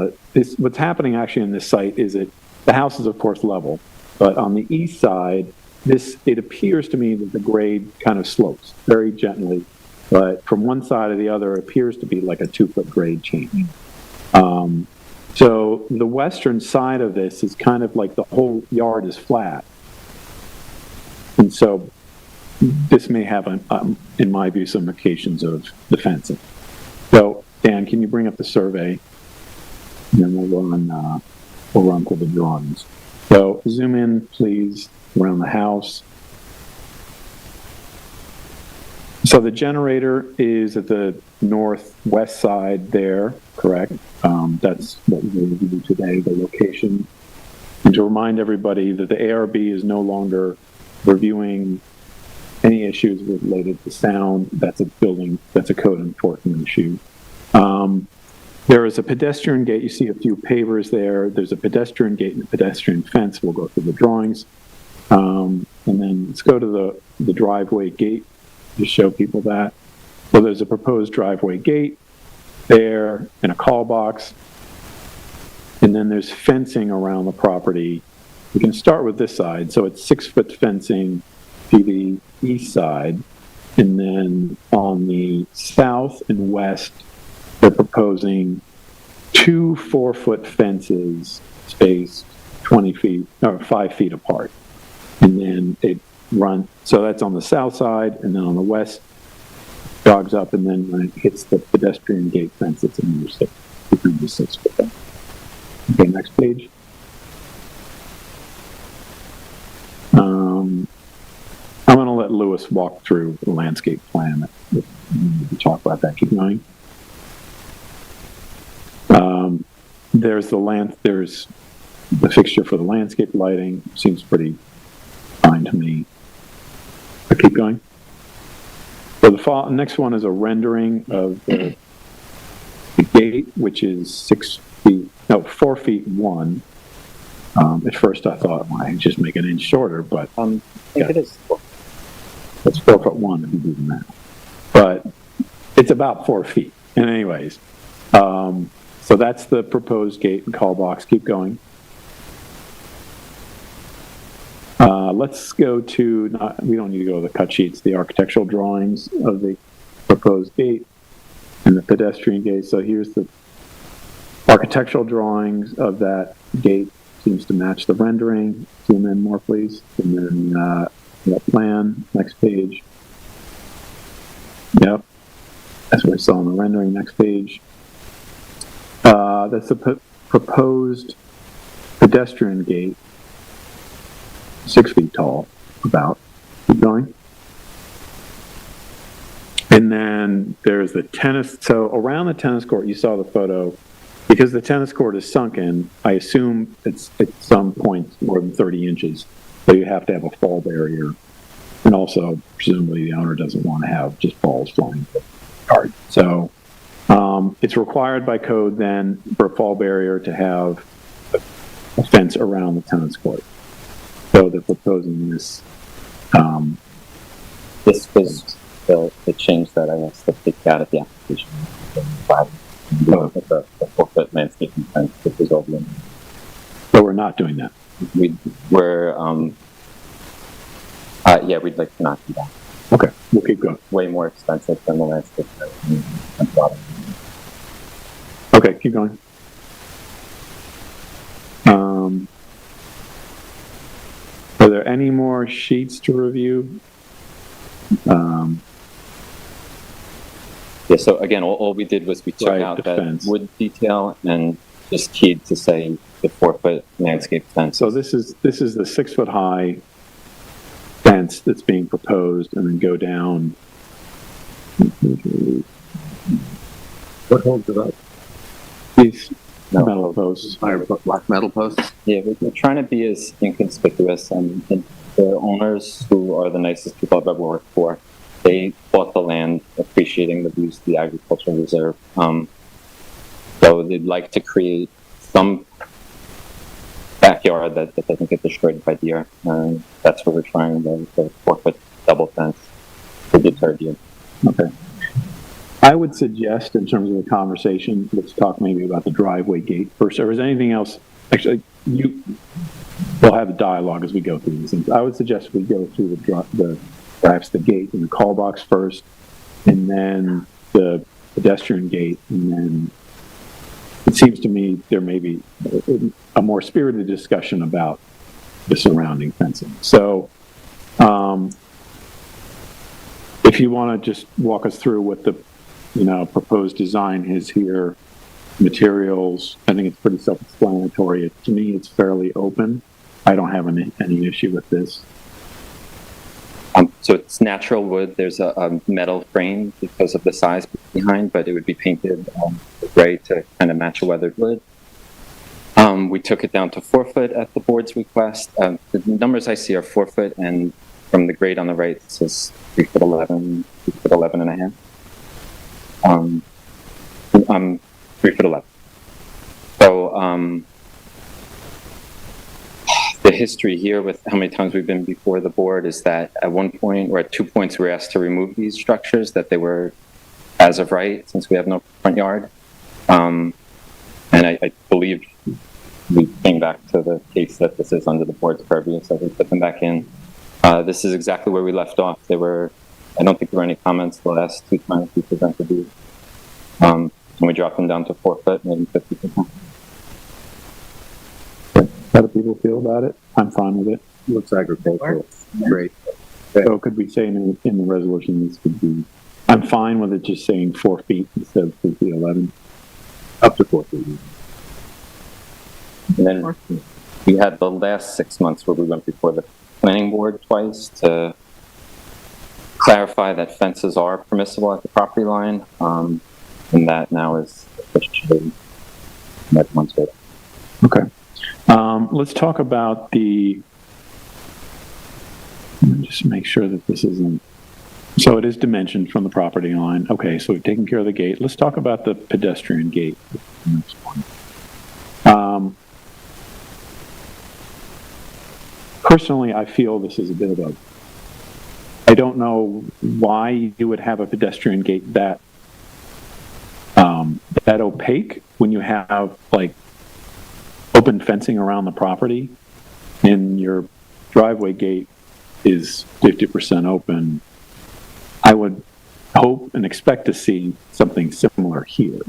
what's happening actually in this site is the house is of course level, but on the east side, it appears to me that the grade kind of slopes very gently, but from one side to the other, it appears to be like a 2-foot grade change. So the western side of this is kind of like the whole yard is flat. And so this may have, in my view, some implications of the fencing. So, Dan, can you bring up the survey? And then we'll run through the drawings. So zoom in, please, around the house. So the generator is at the northwest side there, correct? That's what we're going to do today, the location. And to remind everybody that the ARB is no longer reviewing any issues related to sound. That's a code enforcement issue. There is a pedestrian gate. You see a few pavers there. There's a pedestrian gate and a pedestrian fence. We'll go through the drawings. And then let's go to the driveway gate to show people that. So there's a proposed driveway gate there and a call box. And then there's fencing around the property. We can start with this side. So it's 6-foot fencing to the east side. And then on the south and west, they're proposing 2 4-foot fences spaced 20 feet or 5 feet apart. And then it runs, so that's on the south side, and then on the west, jogs up, and then when it hits the pedestrian gate fence, it's another 6 foot. Okay, next page. I'm going to let Lewis walk through the landscape plan. We need to talk about that. Keep going. There's the fixture for the landscape lighting. Seems pretty fine to me. But keep going. So the next one is a rendering of the gate, which is 4 feet 1. At first I thought, well, I just make an inch shorter, but I think it is 4. It's 4 foot 1 if you do the math. But it's about 4 feet. And anyways, so that's the proposed gate and call box. Keep going. Let's go to, we don't need to go to the cut sheets, the architectural drawings of the proposed gate and the pedestrian gate. So here's the architectural drawings of that gate. Seems to match the rendering. Zoom in more, please. And then that plan, next page. Yep. That's what I saw in the rendering, next page. That's the proposed pedestrian gate, 6 feet tall, about. Keep going. And then there's the tennis. So around the tennis court, you saw the photo. Because the tennis court is sunken, I assume it's at some point more than 30 inches. So you have to have a fall barrier. And also, presumably, the owner doesn't want to have just balls flying to the yard. So it's required by code then for a fall barrier to have a fence around the tennis court. So they're proposing this. This was the change that I guess that they got at the application. The 4-foot landscaping fence that was all in. But we're not doing that. We're Yeah, we'd like to not do that. Okay, we'll keep going. Way more expensive than the landscape. Okay, keep going. Are there any more sheets to review? Yeah, so again, all we did was we took Right, out the that fence. wood detail and just keyed to say the 4-foot landscape fence. So this is the 6-foot-high fence that's being proposed, and then go down. What holds it up? These metal posts. Black metal posts? Yeah, we're trying to be as inconspicuous, and the owners, who are the nicest people I've ever worked for, they bought the land appreciating the views of the agricultural reserve. So they'd like to create some backyard that doesn't get destroyed by deer. And that's what we're trying, the 4-foot double fence to deter deer. Okay. I would suggest, in terms of the conversation, let's talk maybe about the driveway gate first. Or is anything else? Actually, we'll have a dialogue as we go through these things. I would suggest we go through perhaps the gate and the call box first, and then the pedestrian gate, and then it seems to me there may be a more spirited discussion about the surrounding fencing. So, if you want to just walk us through what the proposed design is here, materials, I think it's pretty self-explanatory. To me, it's fairly open. I don't have any issue with this. So it's natural wood. There's a metal frame because of the size behind, but it would be painted gray to kind of match a weathered wood. We took it down to 4 foot at the board's request. The numbers I see are 4 foot, and from the grade on the right, it says 3 foot 11, 3 foot 11 and a half. 3 foot 11. So, the history here with how many times we've been before the board is that at one point or at 2 points we were asked to remove these structures, that they were as of right since we have no front yard. And I believe we came back to the case that this is under the board's purview, so we put them back in. This is exactly where we left off. I don't think there were any comments the last 2 times we presented these. And we dropped them down to 4 foot, maybe 50%. How do people feel about it? I'm fine with it. Looks agricultural. Great. So could we say in the resolution this could be, I'm fine with it just saying 4 feet instead of 3 feet 11? Up to 4 feet. And then we had the last 6 months where we went before the planning board twice to clarify that fences are permissible at the property line, and that now is officially met once later. Okay. Let's talk about let me just make sure that this isn't, so it is dimensioned from the property line. Okay, so we've taken care of the gate. Let's talk about the pedestrian gate. Next one. Personally, I feel this is a bit of I don't know why you would have a pedestrian gate that opaque when you have like open fencing around the property, and your driveway gate is 50% open. I would hope and expect to see something similar here.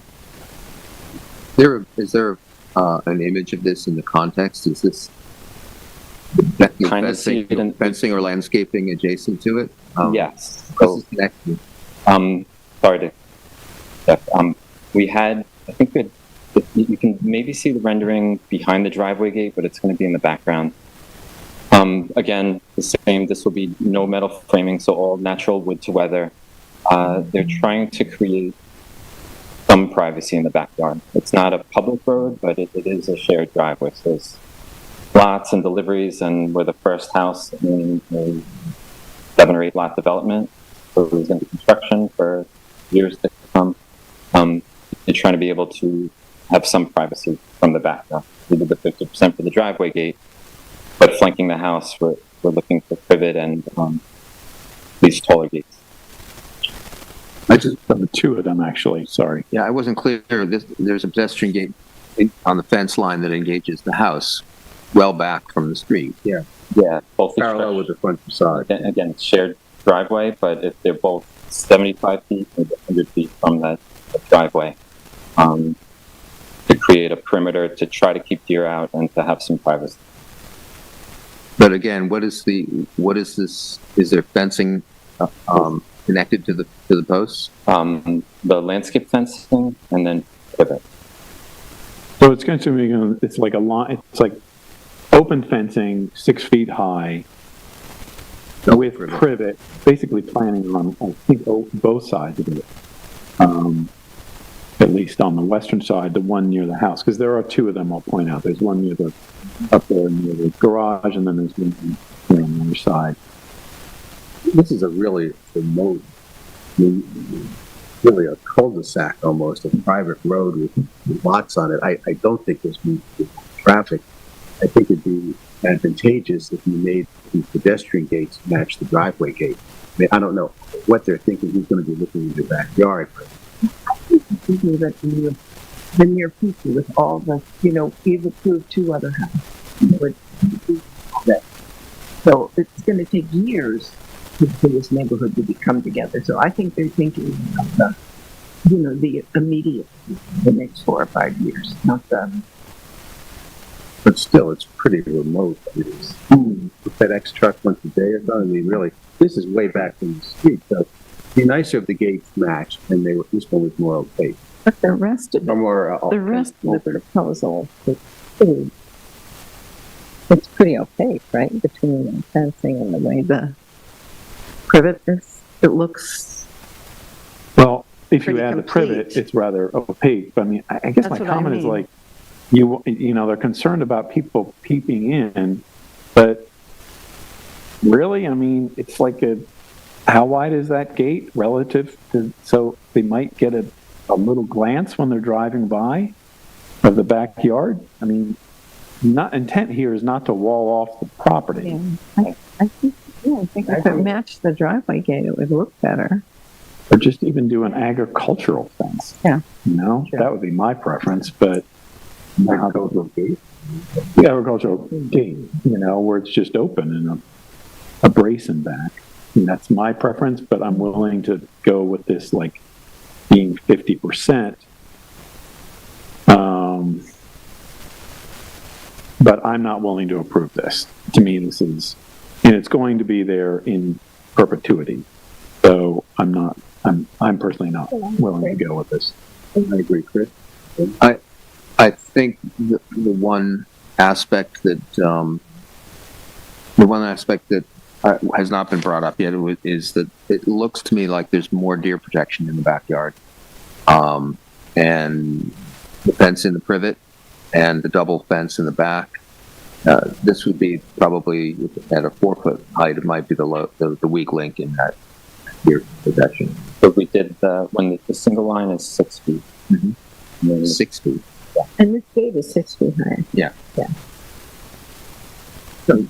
Is there an image of this in the context? Is this Kind of see it in fencing or landscaping adjacent to it? Yes. This So, is connected. sorry to. Yeah, we had. I think that you can maybe see the rendering behind the driveway gate, but it's going to be in the background. Again, the same. This will be no metal framing, so all natural wood to weather. They're trying to create some privacy in the backyard. It's not a public road, but it is a shared driveway. So there's lots and deliveries, and we're the first house in a 7 or 8 lot development. So there's going to be construction for years to come. They're trying to be able to have some privacy from the backyard. We did the 50% for the driveway gate, but flanking the house, we're looking for privet and these taller gates. I just 2 of them actually. Sorry. Yeah, I wasn't clear. There's a pedestrian gate on the fence line that engages the house well back from the street. Yeah. Yeah, both parallel with the front facade. again, it's shared driveway, but if they're both 75 feet and 100 feet from that driveway, to create a perimeter to try to keep deer out and to have some privacy. But again, what is this, is there fencing, connected to the posts? The landscape fencing and then pivot. So it's going to be, it's like a line, it's like open fencing, 6 feet high, with privet, basically planning on, I think, both sides of it. At least on the western side, the one near the house, because there are two of them, I'll point out. There's one near up there near the garage, and then there's one on the other side. This is a really remote, really a cul-de-sac almost, a private road with lots on it. I don't think this means traffic. I think it'd be advantageous if you made the pedestrian gates match the driveway gate. I mean, I don't know what they're thinking, who's going to be looking in your backyard, but Thinking that the near future with all the, you've approved 2 other houses. So it's going to take years for this neighborhood to come together. So I think they're thinking of the immediate, the next 4 or 5 years, not the. But still, it's pretty remote. It's FedEx truck once a day or something. I mean, really, this is way back from the street. So it'd be nicer if the gates matched and this one was more opaque. But the rest of Or more, the proposal is it's pretty opaque, right? Between the fencing and the way the privet is, it looks. Well, if you Pretty add the complete. privet, it's rather opaque. But I mean, I guess That's my what I comment is mean. like, they're concerned about people peeping in, but really, I mean, it's like how wide is that gate relative to, so they might get a little glance when they're driving by of the backyard? I mean, intent here is not to wall off the property. Yeah, I think if it matched the driveway gate, it would look better. Or just even do an agricultural fence. Yeah. Sure. That would be my preference, but Agricultural gate. the agricultural gate, where it's just open and a brace in back. And that's my preference, but I'm willing to go with this, like, being 50%. But I'm not willing to approve this. To me, this is, and it's going to be there in perpetuity. So I'm personally not willing to go with this. I agree, Chris. I think the one aspect that has not been brought up yet is that it looks to me like there's more deer protection in the backyard, and the fence in the privet and the double fence in the back. This would be probably at a 4-foot height. It might be the weak link in that deer protection. But we did when the single line is 6 feet. Mm-hmm. 6 feet. And this gate is 6 feet high. Yeah. So, I don't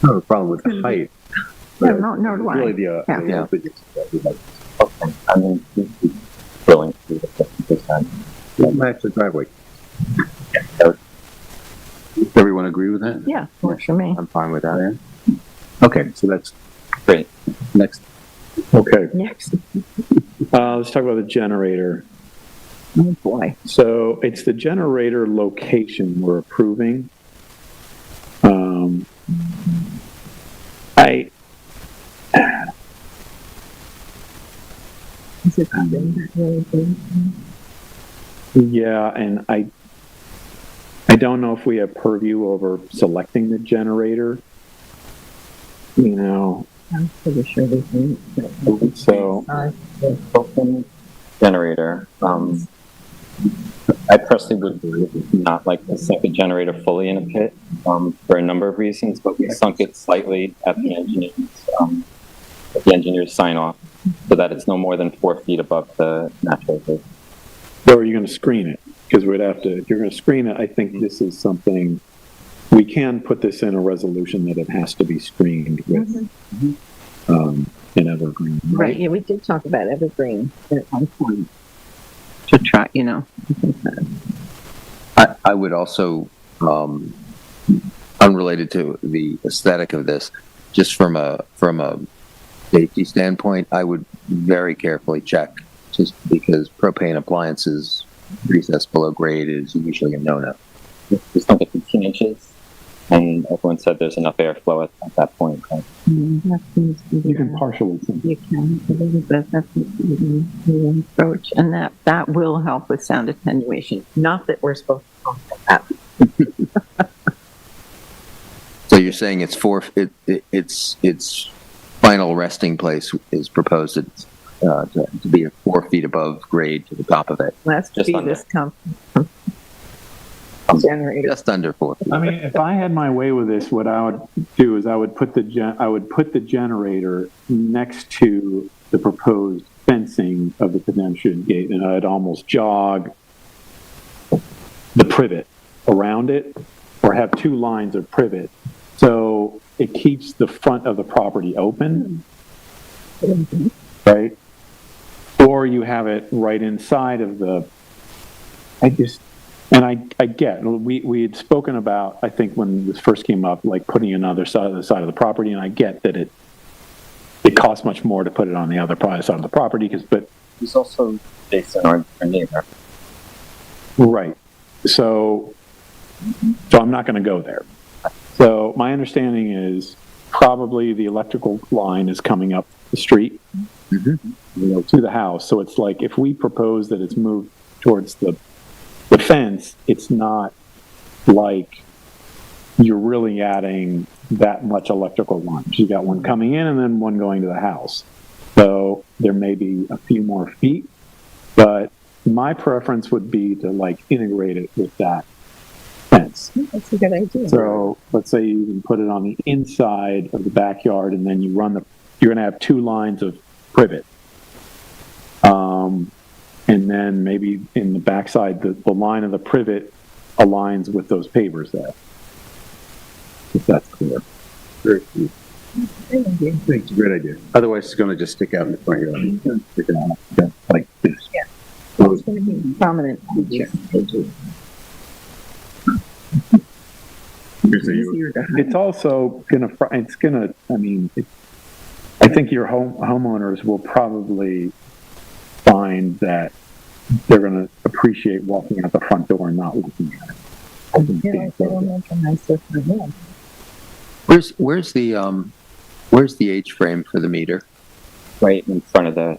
have a problem with the height. No, no, do I. Really the Yeah. openness that we like. Okay. I mean, willing to do the 50%. What match the driveway? Everyone agree with that? Yeah, works for me. I'm fine with that. Okay, so that's Great. next. Okay. Next. Let's talk about the generator. Oh, boy. So it's the generator location we're approving. Is it something that really big? Yeah, and I don't know if we have purview over selecting the generator. I'm pretty sure they can. So Open generator. I personally would not like to sink a generator fully in a pit for a number of reasons, but we sunk it slightly at the engineer's sign off so that it's no more than 4 feet above the natural grade. or are you going to screen it? Because we'd have to, if you're going to screen it, I think this is something, we can put this in a resolution that it has to be screened with an evergreen, Right, right? yeah, we did talk about evergreen at one point. To try, I think that. I would also unrelated to the aesthetic of this, just from a safety standpoint, I would very carefully check, just because propane appliances recess below grade is usually a no-no. Just don't get 15 inches, and everyone said there's enough airflow at that point. Right? That seems to be You can partially. the accountability, but that's the approach, and that will help with sound attenuation. Not that we're supposed to talk about that. So you're saying its final resting place is proposed to be 4 feet above grade to the top of it. Let's Just be under. this generator. Just under 4 feet. I mean, if I had my way with this, what I would do is I would put the generator next to the proposed fencing of the pedestrian gate, and I'd almost jog the privet around it, or have 2 lines of privet, so it keeps the front of the property open, right? Or you have it right inside of the. I get, we had spoken about, I think when this first came up, like putting another side of the property, and I get that it costs much more to put it on the other side of the property, but. There's also based on our neighbor. Right. So I'm not going to go there. So my understanding is probably the electrical line is coming up the street, to the house. So it's like, if we propose that it's moved towards the fence, it's not like you're really adding that much electrical lines. You got one coming in and then one going to the house. So there may be a few more feet, but my preference would be to like integrate it with that fence. That's a good idea. So let's say you can put it on the inside of the backyard, and then you're going to have 2 lines of privet. And then maybe in the backside, the line of the privet aligns with those pavers there. If that's clear. I think it's a great idea. Otherwise, it's going to just stick out in the front yard. Like this. Yeah. It's going to be a prominent feature. Easier to hide. It's also I think your homeowners will probably find that they're going to appreciate walking out the front door and not looking at it. It'll make a nicer for them. Where's the H frame for the meter? Right in front of the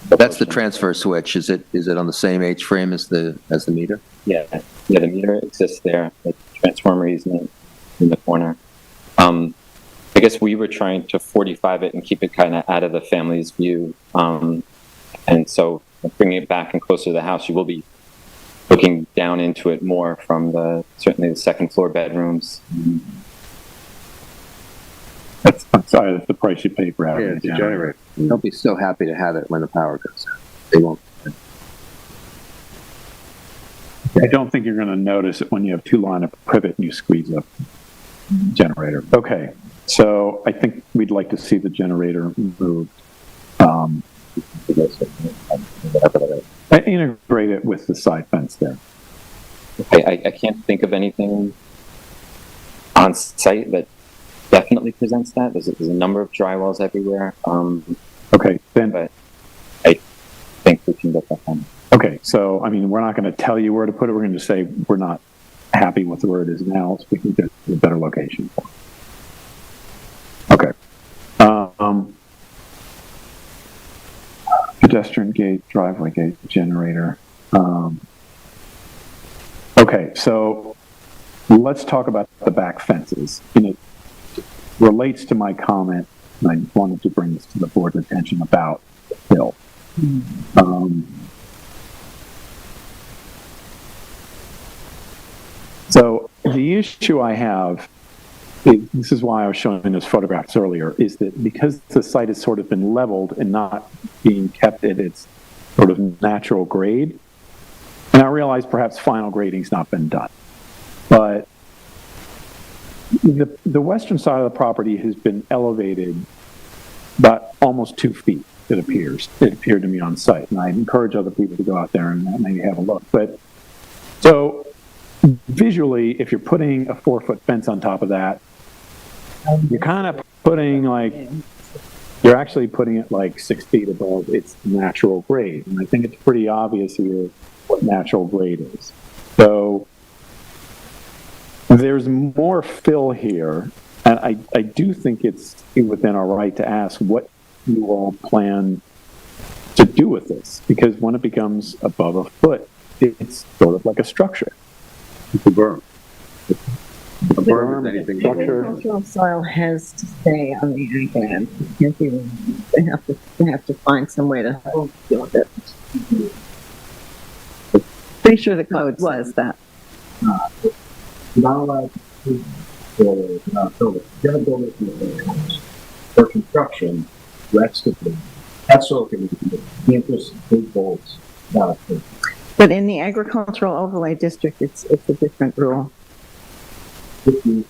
That's the transfer switch. Is it on the same H frame as the meter? Yeah, the meter exists there. The transformer is in the corner. I guess we were trying to 45 it and keep it kind of out of the family's view. And so bringing it back and closer to the house, you will be looking down into it more from certainly the second floor bedrooms. I'm sorry, that's the price you pay for having Yeah, a it's a generator. They'll be so happy to have it when the power goes out. They won't. I don't think you're going to notice it when you have 2 line of privet and you squeeze a generator. Okay, so I think we'd like to see the generator moved. Integrate it with the side fence there. I can't think of anything on site that definitely presents that. There's a number of drywalls everywhere. Okay, then. But I think we can get that done. Okay, so, I mean, we're not going to tell you where to put it. We're going to just say we're not happy with where it is now, so we can get a better location for it. Okay. Pedestrian gate, driveway gate, generator. Okay, so let's talk about the back fences. And it relates to my comment, and I wanted to bring this to the board's attention about the hill. So the issue I have, this is why I was showing those photographs earlier, is that because the site has sort of been leveled and not being kept at its sort of natural grade, and I realize perhaps final grading's not been done, but the western side of the property has been elevated about almost 2 feet, it appeared to me on site, and I encourage other people to go out there and maybe have a look. But so visually, if you're putting a 4-foot fence on top of that, you're kind of putting you're actually putting it like 6 feet above its natural grade. And I think it's pretty obvious here what natural grade is. So there's more fill here. And I do think it's within our right to ask what you all plan to do with this. Because when it becomes above a foot, it's sort of like a structure. It's a berm. A berm is anything. Agricultural soil has to stay on the ag land. It can't be removed. They have to find some way to deal with it. Pretty sure the code says that. Not allowed to build it for construction, excavate. That's okay. Can't just big bolts. But in the agricultural overlay district, it's a different rule. If you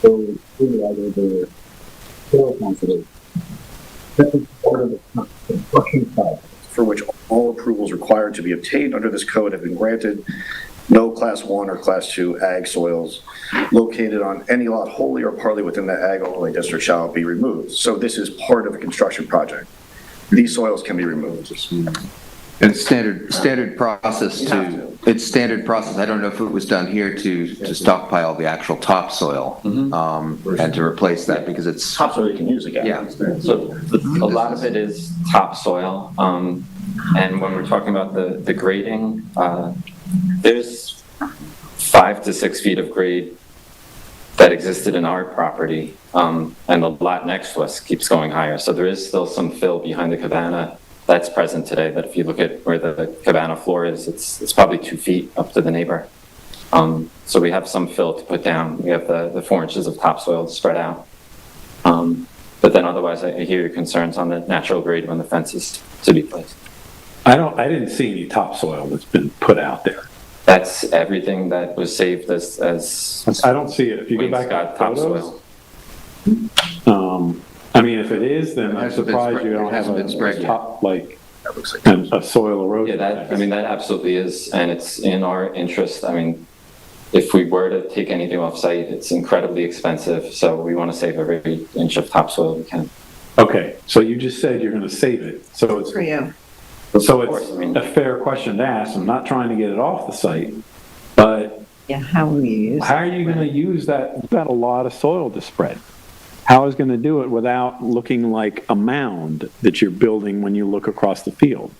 go through either the soil conservation, that is part of the construction project, for which all approvals required to be obtained under this code have been granted. No Class 1 or Class 2 ag soils located on any lot wholly or partly within the ag overlay district shall be removed. So this is part of a construction project. These soils can be removed. It's standard process it's standard process. I don't know if it was done here to stockpile the actual topsoil, and to replace that because it's Topsoil you can use again. Yeah. So a lot of it is topsoil, and when we're talking about the grading, there's 5 to 6 feet of grade that existed in our property, and the lot next to us keeps going higher. So there is still some fill behind the cabana that's present today, but if you look at where the cabana floor is, it's probably 2 feet up to the neighbor. So we have some fill to put down. We have the 4 inches of topsoil to spread out. But then otherwise, I hear your concerns on the natural grade when the fence is to be placed. I didn't see any topsoil that's been put out there. That's everything that was saved as I don't see it. If you go back to topsoil. I mean, if it is, then I'm surprised you don't have a top, like a soil erosion. Yeah, that absolutely is, and it's in our interest. I mean, if we were to take anything off site, it's incredibly expensive, so we want to save every inch of topsoil we can. Okay, so you just said you're going to save it, so it's For you. so it's a fair question to ask. I'm not trying to get it off the site, but How will you use how are you going to use that? You've got a lot of soil to spread. How is going to do it without looking like a mound that you're building when you look across the field?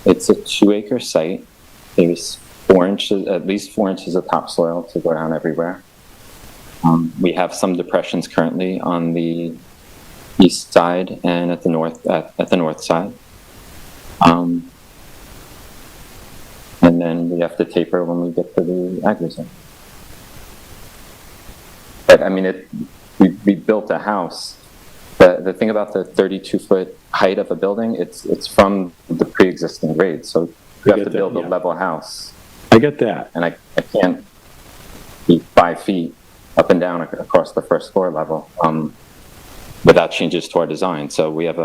It's a 2-acre site. There's at least 4 inches of topsoil to go down everywhere. We have some depressions currently on the east side and at the north side. And then we have to taper when we get to the agri zone. But I mean, we built a house. The thing about the 32-foot height of a building, it's from the pre-existing grade. So you have to build a level house. I get that. And I can't be 5 feet up and down across the first floor level without changes to our design. So we have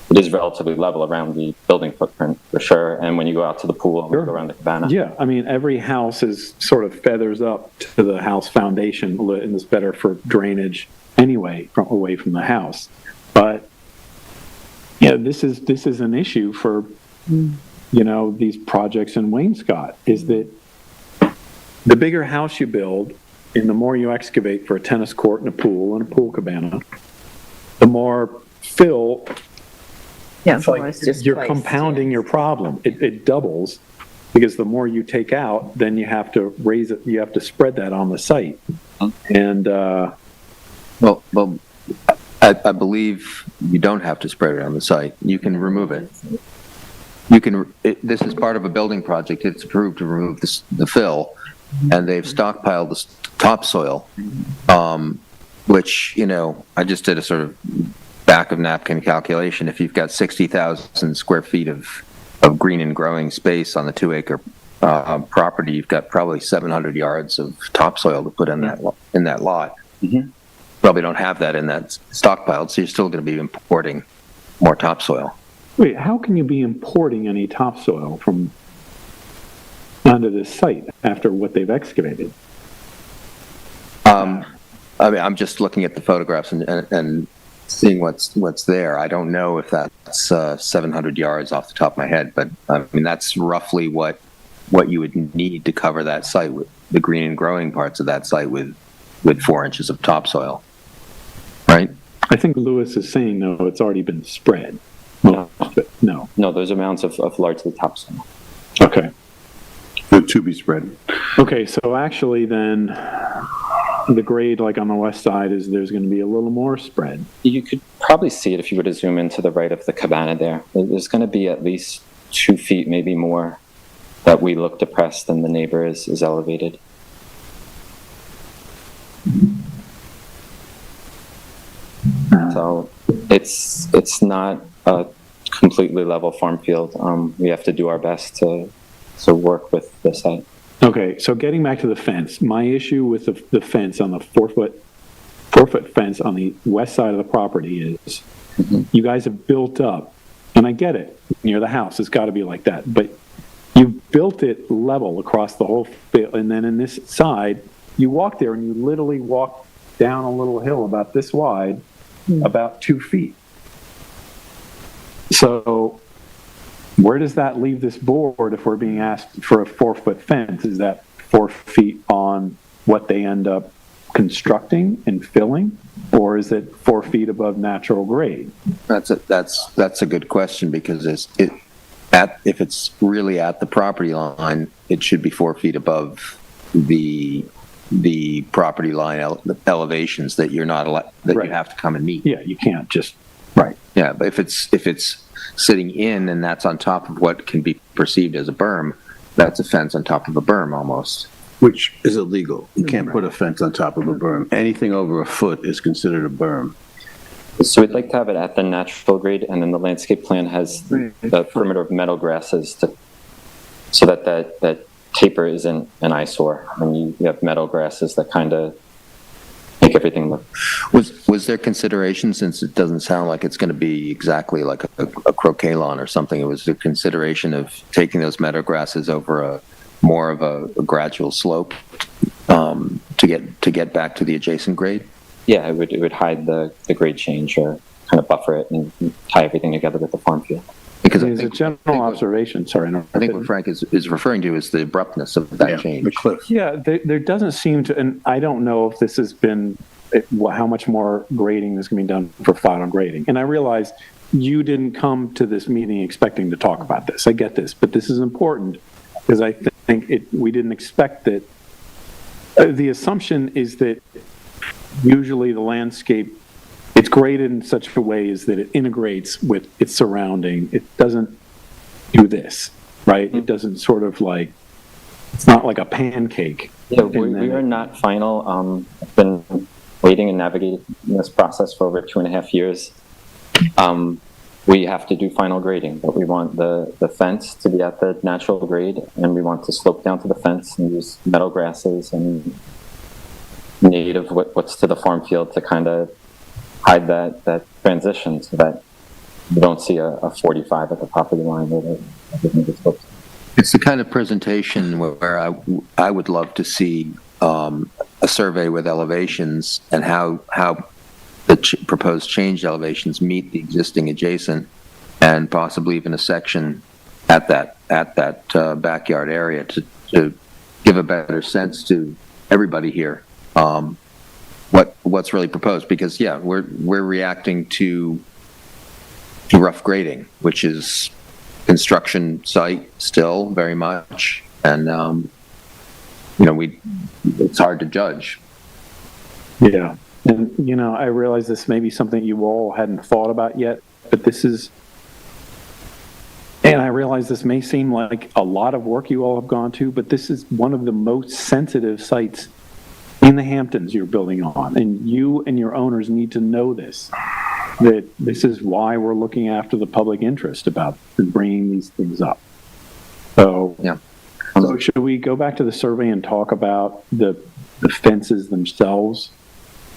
it is relatively level around the building footprint for sure. And when you go out to the pool, Sure. go around the cabana. Yeah, I mean, every house is sort of feathers up to the house foundation, and it's better for drainage anyway, away from the house. But yeah, this is an issue for these projects in Wainscott. Is that the bigger house you build, and the more you excavate for a tennis court and a pool cabana, the more fill. Yeah, It's like you're compounding your problem. It doubles because the more you take out, then you have to raise it. You have to spread that on the site. And well, I believe you don't have to spread it on the site. You can remove it. This is part of a building project. It's approved to remove the fill, and they've stockpiled the topsoil, which I just did a sort of back of napkin calculation. If you've got 60,000 square feet of green and growing space on the 2-acre property, you've got probably 700 yards of topsoil to put in that lot. Mm-hmm. Probably don't have that in that stockpiled, so you're still going to be importing more topsoil. wait, how can you be importing any topsoil from onto this site after what they've excavated? I mean, I'm just looking at the photographs and seeing what's there. I don't know if that's 700 yards off the top of my head, but I mean, that's roughly what you would need to cover that site, with the green and growing parts of that site with 4 inches of topsoil, right? I think Lewis is saying, though, it's already been spread. No. No. No, those are mounds of largely topsoil. Okay. To be spread. Okay, so actually then, the grade, like on the west side, is there's going to be a little more spread. You could probably see it if you were to zoom in to the right of the cabana there. There's going to be at least 2 feet, maybe more, that we look depressed and the neighbor is elevated. So it's not a completely level farm field. We have to do our best to work with the site. Okay, so getting back to the fence, my issue with the fence on the 4-foot fence on the west side of the property is you guys have built up, and I get it, near the house, it's got to be like that, but you built it level across the whole field, and then in this side, you walk there and you literally walk down a little hill about this wide, about 2 feet. So where does that leave this board if we're being asked for a 4-foot fence? Is that 4 feet on what they end up constructing and filling, or is it 4 feet above natural grade? That's a good question, because if it's really at the property line, it should be 4 feet above the property line elevations that you're not that Right. you have to come and meet. Yeah, you can't just, right. Yeah, but if it's sitting in and that's on top of what can be perceived as a berm, that's a fence on top of a berm almost. Which is illegal. You can't put a fence on top of a berm. Anything over a foot is considered a berm. So we'd like to have it at the natural grade, and then the landscape plan has the perimeter of meadow grasses so that taper isn't an eyesore. I mean, you have meadow grasses that kind of make everything look. Was there consideration, since it doesn't sound like it's going to be exactly like a croquet lawn or something, it was a consideration of taking those meadow grasses over more of a gradual slope to get back to the adjacent grade? Yeah, it would hide the grade change, or kind of buffer it and tie everything together with the farm field. Because It's a general observation, sorry. I think what Frank is referring to is the abruptness of that change. The cliff. Yeah, there doesn't seem to, and I don't know if this has been, how much more grading is going to be done for final grading. And I realize you didn't come to this meeting expecting to talk about this. I get this, but this is important because I think we didn't expect that. The assumption is that usually the landscape, it's graded in such a way is that it integrates with its surrounding. It doesn't do this, right? It doesn't sort of like, it's not like a pancake. Yeah, we are not final. I've been waiting and navigating this process for over 2.5 years. We have to do final grading, but we want the fence to be at the natural grade, and we want to slope down to the fence and use meadow grasses and native what's to the farm field to kind of hide that transition, so that you don't see a 45 at the property line where everything gets booked. It's the kind of presentation where I would love to see a survey with elevations and how the proposed changed elevations meet the existing adjacent, and possibly even a section at that backyard area to give a better sense to everybody here what's really proposed. Because we're reacting to rough grading, which is construction site still very much, and it's hard to judge. Yeah. And, I realize this may be something you all hadn't thought about yet, but and I realize this may seem like a lot of work you all have gone to, but this is one of the most sensitive sites in the Hamptons you're building on. And you and your owners need to know this, that this is why we're looking after the public interest about bringing these things up. So, yeah. So should we go back to the survey and talk about the fences themselves,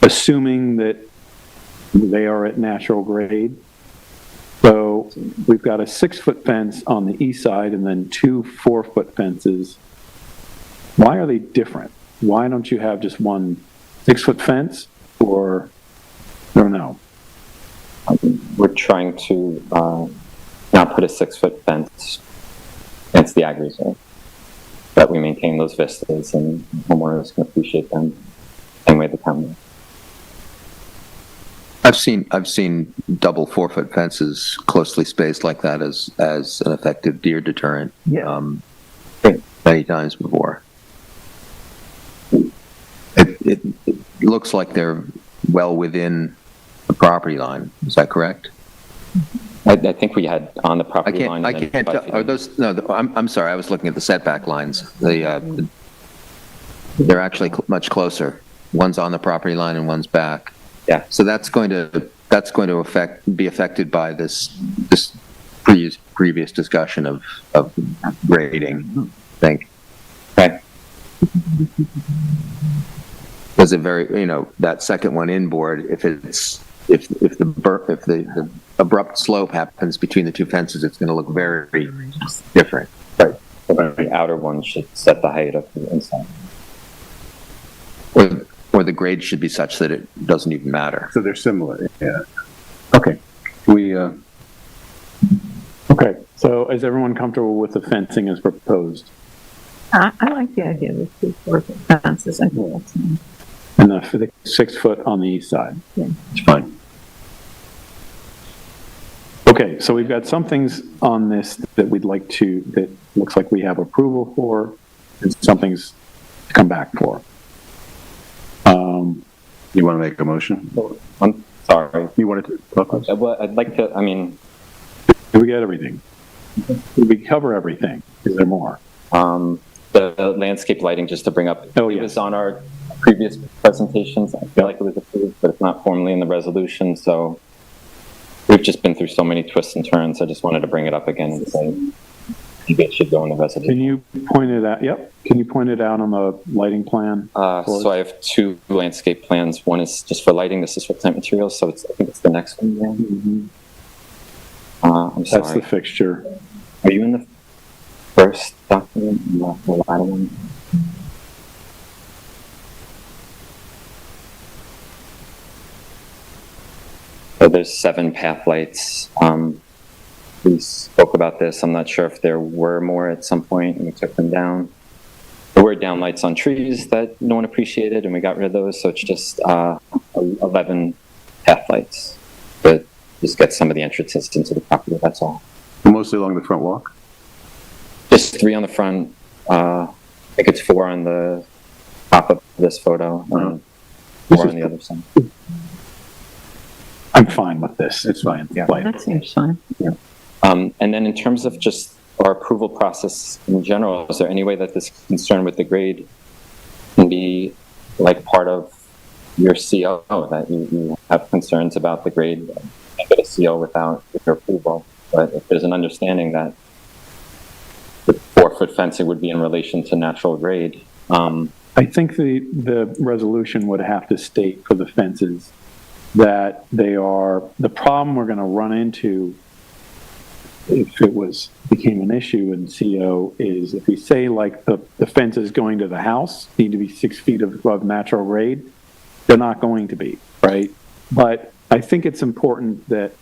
assuming that they are at natural grade? So we've got a 6-foot fence on the east side and then 2 4-foot fences Why are they different? Why don't you have just one 6-foot fence, or, I don't know. We're trying to not put a 6-foot fence against the ag reserve, but we maintain those vistas and homeowners can appreciate them same way the town will. I've seen double 4-foot fences closely spaced like that as an effective deer deterrent. Yeah. Many times before. It looks like they're well within the property line. Is that correct? I think we had on the property line. I can't tell. Are those? No, I'm sorry. I was looking at the setback lines. They're actually much closer. One's on the property line and one's back. Yeah. So that's going to be affected by this previous discussion of grading, I think. Right. Because that second one inboard, if the abrupt slope happens between the two fences, it's going to look very different. Right. The outer one should set the height of the inside. Or the grade should be such that it doesn't even matter. So they're similar, yeah. Okay. Okay, so is everyone comfortable with the fencing as proposed? I like the idea of the 2-4-foot fences. I think that's nice. And the 6-foot on the east side? Yeah. It's fine. Okay, so we've got some things on this that that looks like we have approval for, and some things to come back for. You want to make a motion? I'm sorry. You wanted to talk about this? Well, I'd like to, Did we get everything? Did we cover everything? Is there more? The landscape lighting, just to bring up, Oh, it yes. was on our previous presentations. I feel like it was approved, but it's not formally in the resolution, so we've just been through so many twists and turns. I just wanted to bring it up again and say maybe it should go in the resolution. Can you point it out? Yep. Can you point it out on the lighting plan? So I have 2 landscape plans. One is just for lighting. This is for plant materials, so I think it's the next one. Yeah. Mm-hmm. I'm sorry. That's the fixture. Are you in the first document? The latter one? So there's 7 path lights. We spoke about this. I'm not sure if there were more at some point and we took them down. There were downlights on trees that no one appreciated and we got rid of those. So it's just 11 path lights to just get some of the entrances into the property. That's all. Mostly along the front walk? Just 3 on the front. I think it's 4 on the top of this photo. 4 on the other side. I'm fine with this. It's fine. Yeah. That seems fine. Yeah. And then in terms of just our approval process in general, is there any way that this concern with the grade can be like part of your CO, that you have concerns about the grade, you can't get a CO without your approval? But if there's an understanding that the 4-foot fencing would be in relation to natural grade. I think the resolution would have to state for the fences that the problem we're going to run into if it became an issue in CO is if we say like the fences going to the house need to be 6 feet above natural grade, they're not going to be, right? But I think it's important that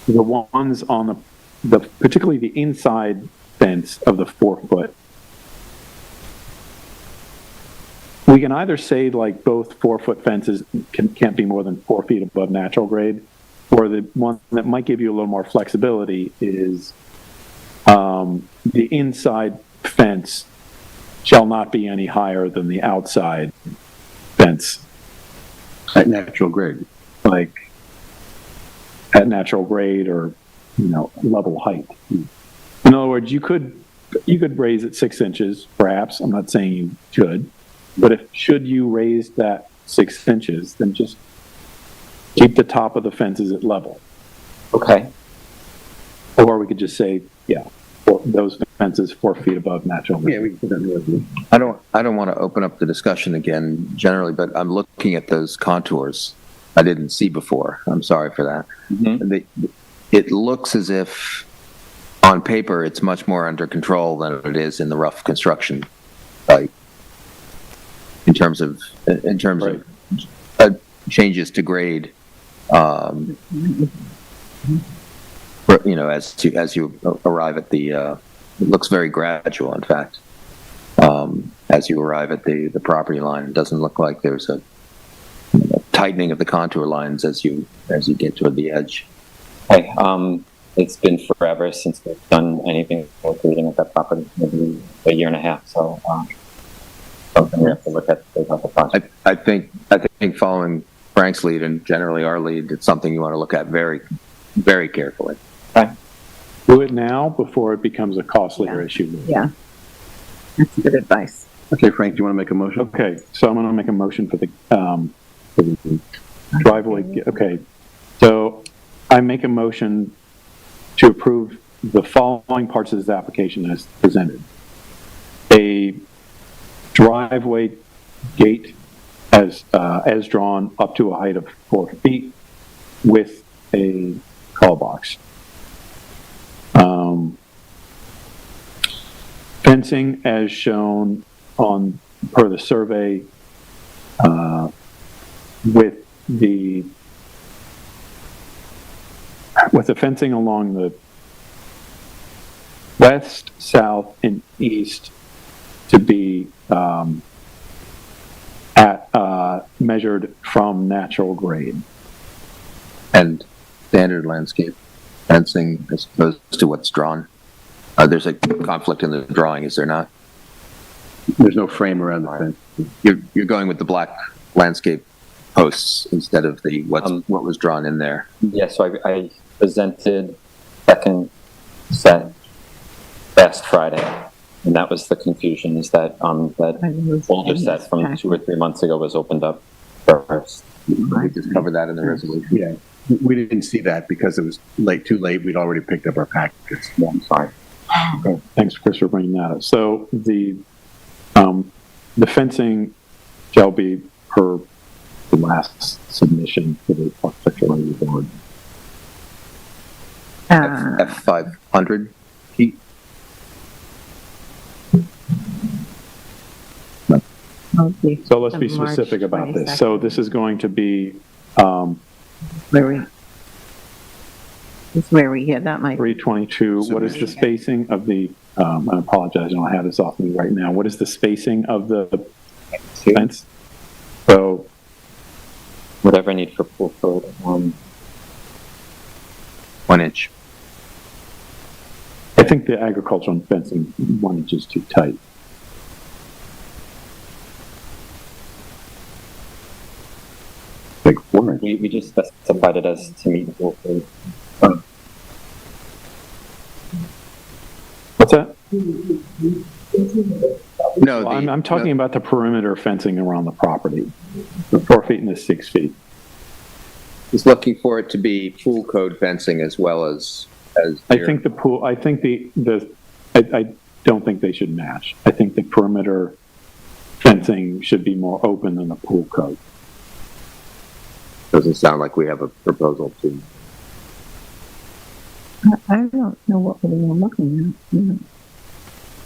the ones on particularly the inside fence of the 4-foot, we can either say like both 4-foot fences can't be more than 4 feet above natural grade, or the one that might give you a little more flexibility is the inside fence shall not be any higher than the outside fence. At natural grade. Like at natural grade or, level height. In other words, you could raise it 6 inches, perhaps. I'm not saying you should. But should you raise that 6 inches, then just keep the top of the fences at level. Okay. Or we could just say, those fences 4 feet above natural grade. Yeah, we can put that in the resolution. I don't want to open up the discussion again generally, but I'm looking at those contours I didn't see before. I'm sorry for that. Mm-hmm. It looks as if on paper it's much more under control than it is in the rough construction in terms of changes to grade. You know, as you arrive at the, it looks very gradual, in fact. As you arrive at the property line, it doesn't look like there's a tightening of the contour lines as you get toward the edge. Hey, it's been forever since we've done anything with grading at that property, maybe a year and a half, so something we have to look at throughout the project. I think following Frank's lead and generally our lead, it's something you want to look at very, very carefully. Okay. Do it now before it becomes a costlier issue. Yeah. That's good advice. Okay, Frank, do you want to make a motion? Okay, so I'm going to make a motion for the driveway. Okay, so I make a motion to approve the following parts of this application as presented. A driveway gate as drawn up to a height of 4 feet with a call box. Fencing as shown per the survey, with the fencing along the west, south, and east to be measured from natural grade. And standard landscape fencing as opposed to what's drawn. There's a conflict in the drawing, is there not? There's no frame around the fence. You're going with the black landscape posts instead of the what was drawn in there. Yeah, so I presented second set last Friday, and that was the confusion, is that that older set from 2 or 3 months ago was opened up first. We just covered that in the resolution. Yeah, we didn't see that because it was too late. We'd already picked up our packages. Yeah, I'm sorry. Okay. Thanks, Chris, for bringing that up. So the fencing shall be per the last submission to the architectural review board. F500 feet. So let's be specific about this. So this is going to be That might 322. What is the spacing of the? I apologize, I don't have this off me right now. What is the spacing of the fence? So whatever I need for pool code. 1 inch. I think the agricultural fencing 1 inch is too tight. Like 4 inch. We just specified it as to meet the pool code. What's that? No, Well, I'm talking about the perimeter fencing around the property, the 4 feet and the 6 feet. He's looking for it to be pool code fencing as well as. I think the pool. I think I don't think they should match. I think the perimeter fencing should be more open than the pool code. Doesn't sound like we have a proposal to. I don't know what we were looking at. Yeah.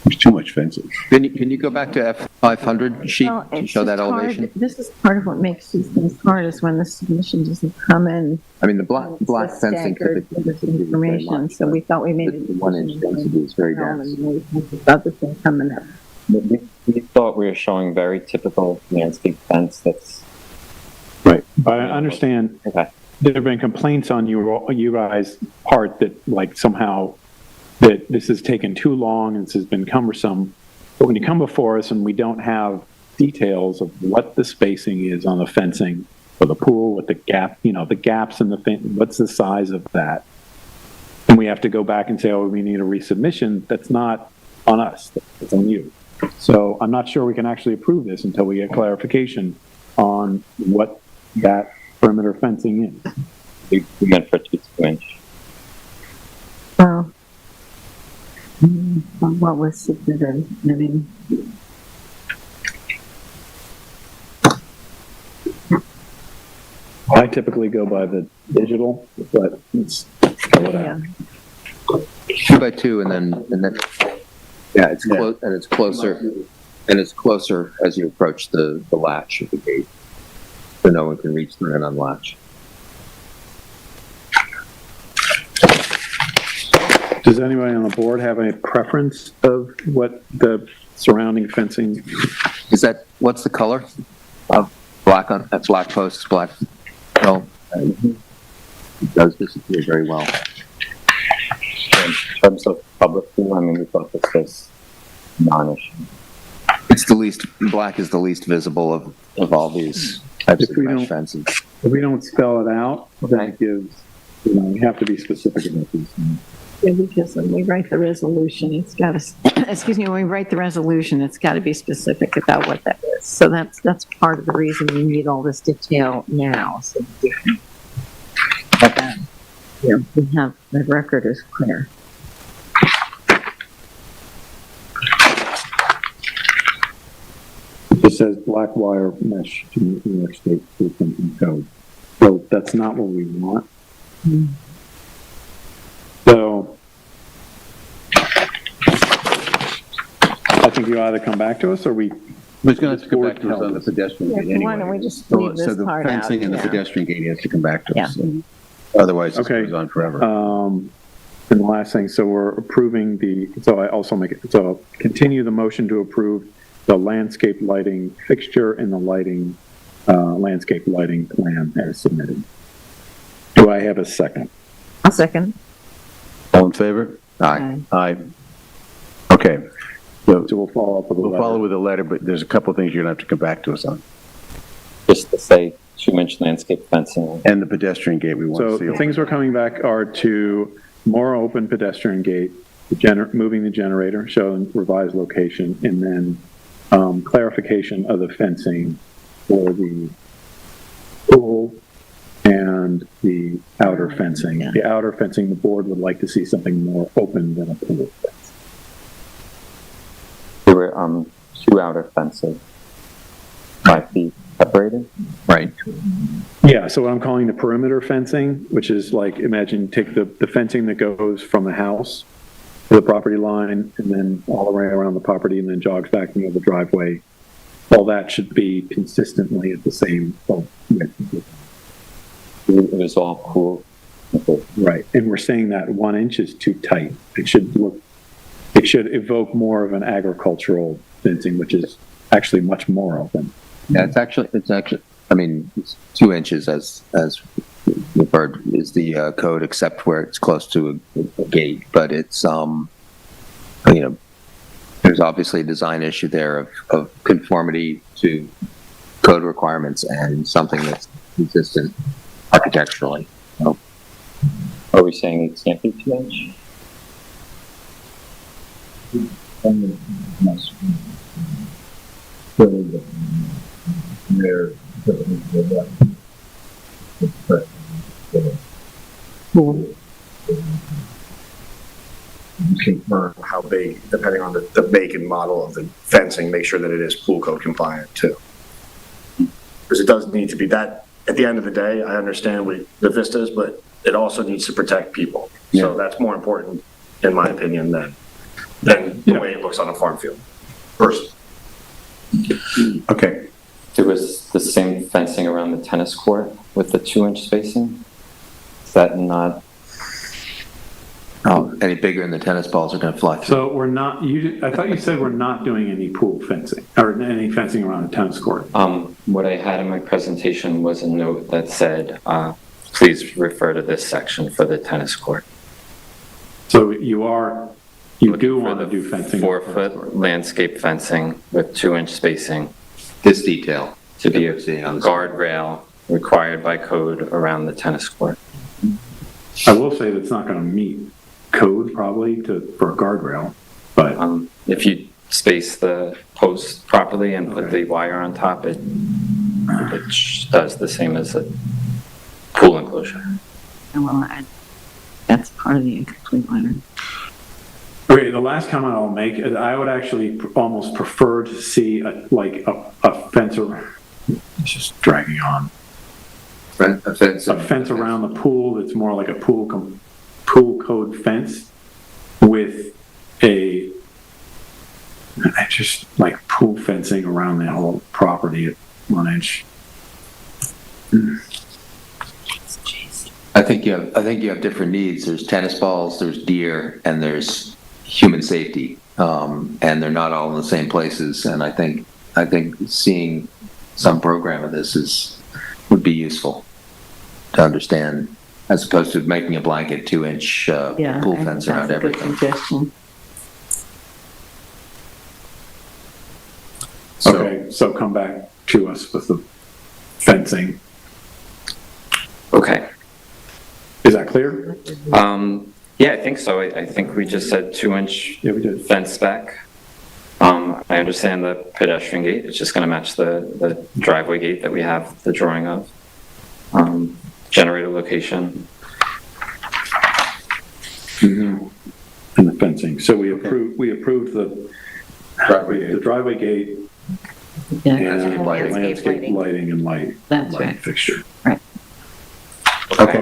There's too much fencing. Can you go back to F500 sheet Well, to it's show that just hard. elevation? This is part of what makes these things hard, is when the submission doesn't come in. I mean, the black It's fencing staggered typically with doesn't give you very information, much, so we but thought we made the it. 1 inch density is very dense. And other thing coming up. We thought we were showing very typical landscape fence that's. Right. I understand. Okay. There have been complaints on you guys' part that like somehow that this has taken too long and this has been cumbersome. But when you come before us and we don't have details of what the spacing is on the fencing for the pool, what the gap, the gaps in the fence, what's the size of that, and we have to go back and say, oh, we need a resubmission. That's not on us. That's on you. So I'm not sure we can actually approve this until we get clarification on what that perimeter fencing is. We went for 2 inch. Well, what was submitted? I mean, I typically go by the digital, but it's go it out. 2 by 2, and then yeah, it's close and it's closer. And it's closer as you approach the latch of the gate, so no one can reach through and unlatch. Does anybody on the board have a preference of what the surrounding fencing? What's the color of black on, that's black posts, black, no, it does disappear very well. In terms of public view, I mean, we thought this was non-issue. Black is the least visible of all these types of mesh fences. If we don't spell it out, that gives, we have to be specific about these things. Yeah, because when we write the resolution, it's got to, excuse me, when we write the resolution, it's got to be specific about what that is. So that's part of the reason we need all this detail now. So we can, we have, the record is clear. It says black wire mesh to meet New York State fencing code. So that's not what we want. So I think you either come back to us or we. We're going to have to come back to us on the pedestrian gate anyway. Why don't we just leave this So the part out? fencing and the pedestrian gate has to come back to us. Yeah. Otherwise, this Okay. goes on forever. And the last thing, so we're approving so continue the motion to approve the landscape lighting fixture and the lighting, landscape lighting plan as submitted. Do I have a second? I'll second. All in favor? Aye. Aye. Okay. So So we'll follow up with a we'll letter. follow with a letter, but there's a couple of things you're going to have to come back to us on. Just to say 2-inch landscape fencing. And the pedestrian gate we want So to see. the things we're coming back are to more open pedestrian gate, moving the generator, showing revised location, and then clarification of the fencing for the pool and the outer fencing. Yeah. The outer fencing, the board would like to see something more open than a pool fence. There were 2 outer fences, 5 feet separated. Right. Yeah, so what I'm calling the perimeter fencing, which is like, imagine take the fencing that goes from the house to the property line and then all the way around the property and then jogs back near the driveway. All that should be consistently at the same width. It was all cool. Right, and we're saying that 1 inch is too tight. It should evoke more of an agricultural fencing, which is actually much more open. Yeah, it's actually, I mean, it's 2 inches as the bird is the code, except where it's close to a gate, but it's, there's obviously a design issue there of conformity to code requirements and something that's consistent architecturally. So, Are we saying it can't be 2-inch? Confirm how big, depending on the make and model of the fencing, make sure that it is pool code compliant too. Because it does need to be that, at the end of the day, I understand the vistas, but it also needs to protect people. So that's more important, in my opinion, than the way it looks on a farm field. First. Okay. There was the same fencing around the tennis court with the 2-inch spacing. Is that not? oh, any bigger and the tennis balls are going to fly through. So we're not, I thought you said we're not doing any pool fencing, or any fencing around a tennis court. What I had in my presentation was a note that said, please refer to this section for the tennis court. So you do want to do fencing. 4-foot landscape fencing with 2-inch spacing This detail. to be a That we're seeing on the guardrail required by code around the tennis court. I will say that's not going to meet code probably for a guardrail, but If you space the post properly and put the wire on top, it does the same as a pool enclosure. Well, that's part of the incomplete letter. okay, the last comment I'll make is I would actually almost prefer to see a fence around, it's just dragging on. A fence. A fence around the pool that's more like a pool code fence with just like pool fencing around the whole property at 1 inch. I think you have different needs. There's tennis balls, there's deer, and there's human safety, and they're not all in the same places. And I think seeing some program of this would be useful to understand, as opposed to making a blanket 2-inch pool fence around everything. Okay, so come back to us with the fencing. Okay. Is that clear? Yeah, I think so. I think we just said 2-inch Yeah, we did. fence spec. I understand the pedestrian gate. It's just going to match the driveway gate that we have the drawing of. Generator location. Mm-hmm. And the fencing. So we approved the driveway gate and landscape lighting and light fixture. Right. Okay.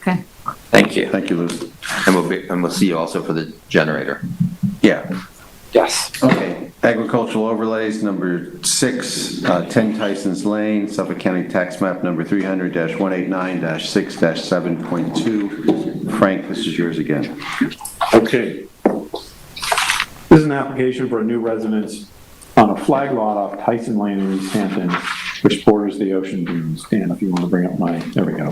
Okay. Thank you. Thank you, Lou. And we'll see you also for the generator. Yeah. Yes. Okay. Agricultural overlays, number 6, 10 Tyson's Lane, Suffolk County Tax Map number 300-189-6-7.2. Frank, this is yours again. Okay. This is an application for a new residence on a flag lot off Tyson Lane in East Hampton, which borders the ocean dunes. Dan, if you want to bring up there we go.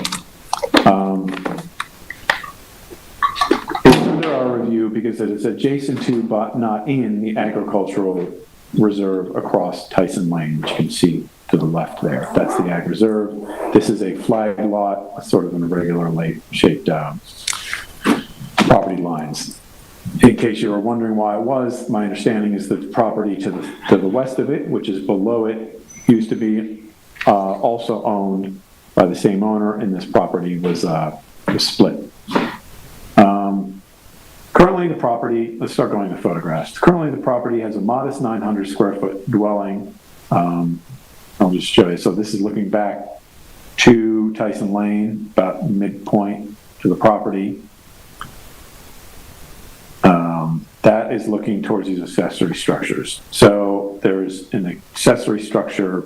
It's under our review because it is adjacent to, but not in, the agricultural reserve across Tyson Lane, which you can see to the left there. That's the ag reserve. This is a flag lot, sort of an irregularly shaped property lines. In case you were wondering why it was, my understanding is that the property to the west of it, which is below it, used to be also owned by the same owner, and this property was split. Currently the property, let's start going to photographs. Currently the property has a modest 900 square foot dwelling. I'll just show you. So this is looking back to Tyson Lane, about midpoint to the property. That is looking towards these accessory structures. So there's an accessory structure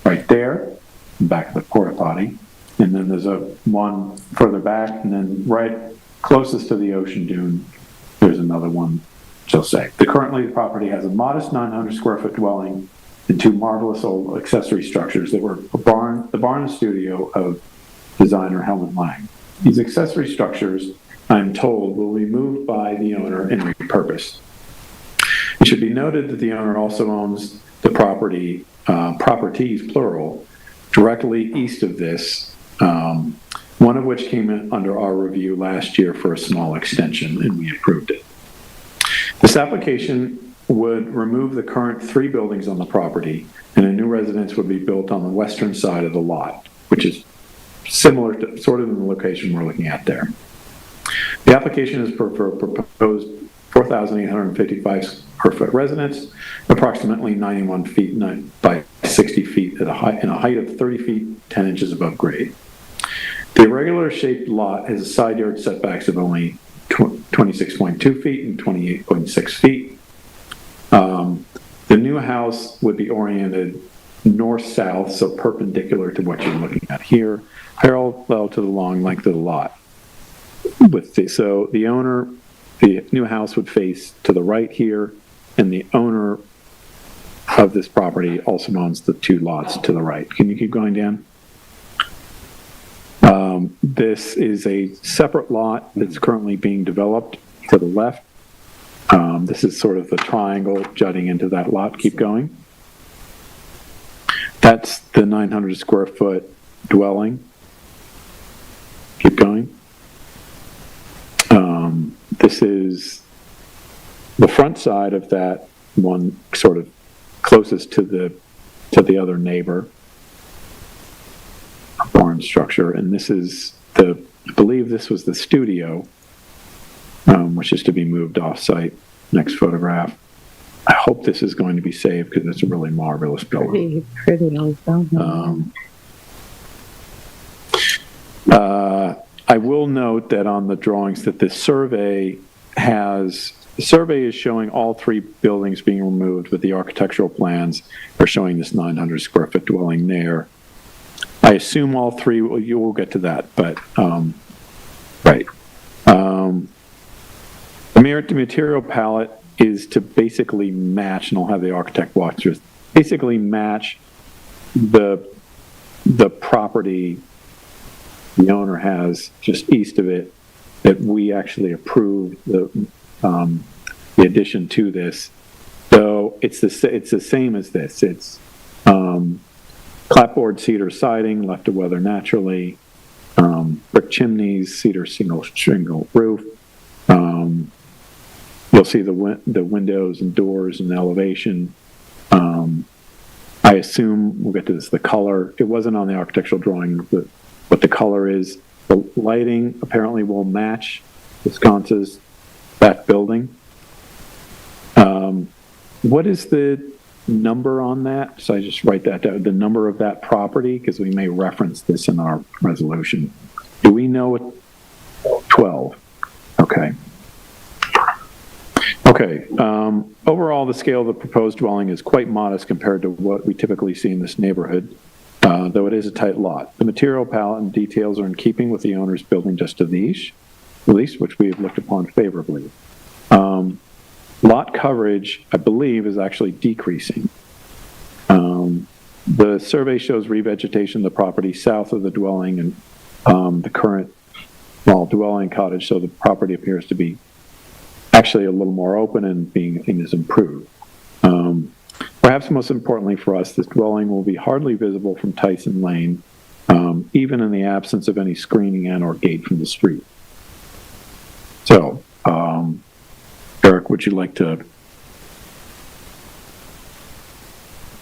right there, back of the porta potty. And then there's one further back, and then right closest to the ocean dune, there's another one, shall say. Currently, the property has a modest 900 square foot dwelling and 2 marvelous old accessory structures that were the barn and studio of designer Helmut Lang. These accessory structures, I'm told, will be moved by the owner and repurposed. It should be noted that the owner also owns the property, properties plural, directly east of this, one of which came in under our review last year for a small extension, and we approved it. This application would remove the current 3 buildings on the property, and a new residence would be built on the western side of the lot, which is similar to sort of in the location we're looking at there. The application is for a proposed 4,855 square foot residence, approximately 91 feet by 60 feet in a height of 30 feet, 10 inches above grade. The irregular shaped lot has a side yard setbacks of only 26.2 feet and 28.6 feet. The new house would be oriented north-south, so perpendicular to what you're looking at here, parallel to the long length of the lot. So the new house would face to the right here, and the owner of this property also owns the 2 lots to the right. Can you keep going, Dan? This is a separate lot that's currently being developed to the left. This is sort of the triangle jutting into that lot. Keep going. That's the 900 square foot dwelling. Keep going. This is the front side of that one, sort of closest to the other neighbor barn structure, and this is I believe this was the studio, which is to be moved off-site. Next photograph. I hope this is going to be saved because it's a really marvelous building. Pretty old building. I will note that on the drawings that this survey the survey is showing all 3 buildings being removed, but the architectural plans are showing this 900 square foot dwelling there. I assume all 3, well, you will get to that, but, right. The material palette is to basically match, and I'll have the architect walk through, basically match the property the owner has just east of it that we actually approved the addition to this. So it's the same as this. It's clapboard cedar siding, left to weather naturally, brick chimneys, cedar single shingle roof. You'll see the windows and doors and elevation. I assume, we'll get to this, the color. It wasn't on the architectural drawing, what the color is. The lighting apparently will match Wisconsin's, that building. What is the number on that? So I just write that down, the number of that property, because we may reference this in our resolution. Do we know what? 12. Okay. Okay. Overall, the scale of the proposed dwelling is quite modest compared to what we typically see in this neighborhood, though it is a tight lot. The material palette and details are in keeping with the owner's building just to the east, which we have looked upon favorably. Lot coverage, I believe, is actually decreasing. The survey shows revegetation of the property south of the dwelling and the current dwelling cottage, so the property appears to be actually a little more open and is improved. Perhaps most importantly for us, this dwelling will be hardly visible from Tyson Lane, even in the absence of any screening and or gate from the street. So, Eric, would you like to?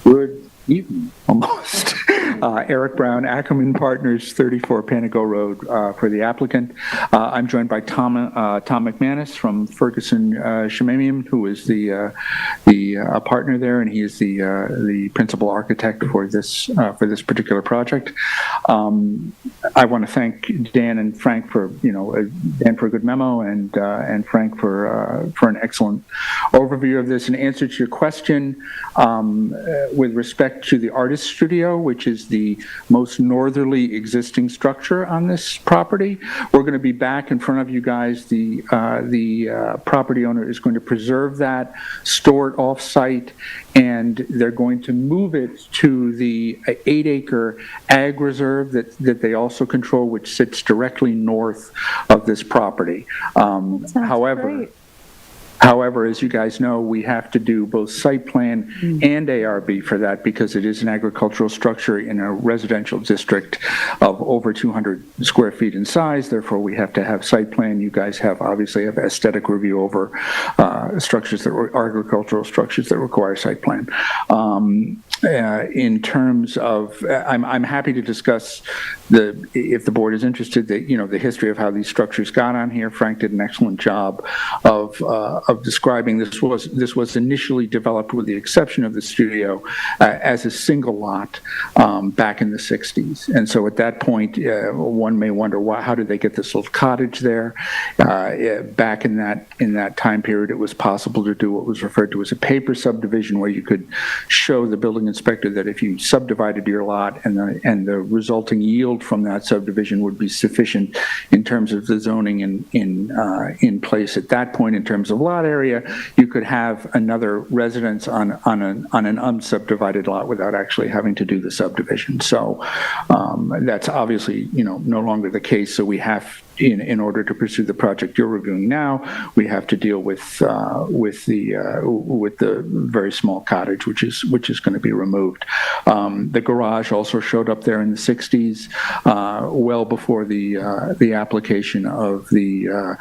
Good evening, almost. Eric Brown, Ackerman Partners, 34 Panago Road, for the applicant. I'm joined by Tom McManus from Ferguson Shemamian, who is the partner there, and he is the principal architect for this particular project. I want to thank Dan and Frank for Dan for a good memo, and Frank for an excellent overview of this. In answer to your question, with respect to the artist studio, which is the most northerly existing structure on this property, we're going to be back in front of you guys. The property owner is going to preserve that, store it off-site, and they're going to move it to the 8-acre ag reserve that they also control, which sits directly north of this property. However, as you guys know, we have to do both site plan and ARB for that because it is an agricultural structure in a residential district of over 200 square feet in size. Therefore, we have to have site plan. You guys obviously have aesthetic review over structures that were agricultural structures that require site plan. In terms of, I'm happy to discuss if the board is interested, the history of how these structures got on here. Frank did an excellent job of describing this. Was initially developed, with the exception of the studio, as a single lot back in the 60s. And so at that point, one may wonder, how did they get this little cottage there? Back in that time period, it was possible to do what was referred to as a paper subdivision, where you could show the building inspector that if you subdivided your lot and the resulting yield from that subdivision would be sufficient in terms of the zoning in place at that point in terms of lot area, you could have another residence on an unsubdivided lot without actually having to do the subdivision. So that's obviously no longer the case. So we have, in order to pursue the project you're reviewing now, we have to deal with the very small cottage, which is going to be removed. The garage also showed up there in the 60s, well before the application of the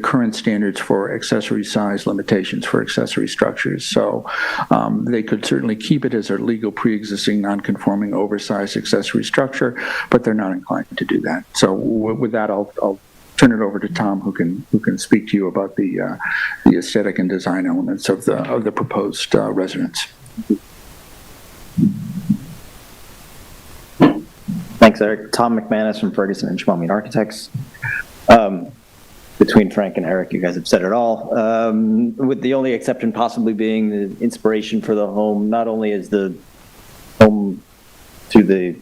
current standards for accessory size limitations for accessory structures. So they could certainly keep it as a legal pre-existing non-conforming oversized accessory structure, but they're not inclined to do that. So with that, I'll turn it over to Tom, who can speak to you about the aesthetic and design elements of the proposed residence. Thanks, Eric. Tom McManus from Ferguson and Shemamian Architects. between Frank and Eric, you guys have said it all. With the only exception possibly being the inspiration for the home, not only is the home to the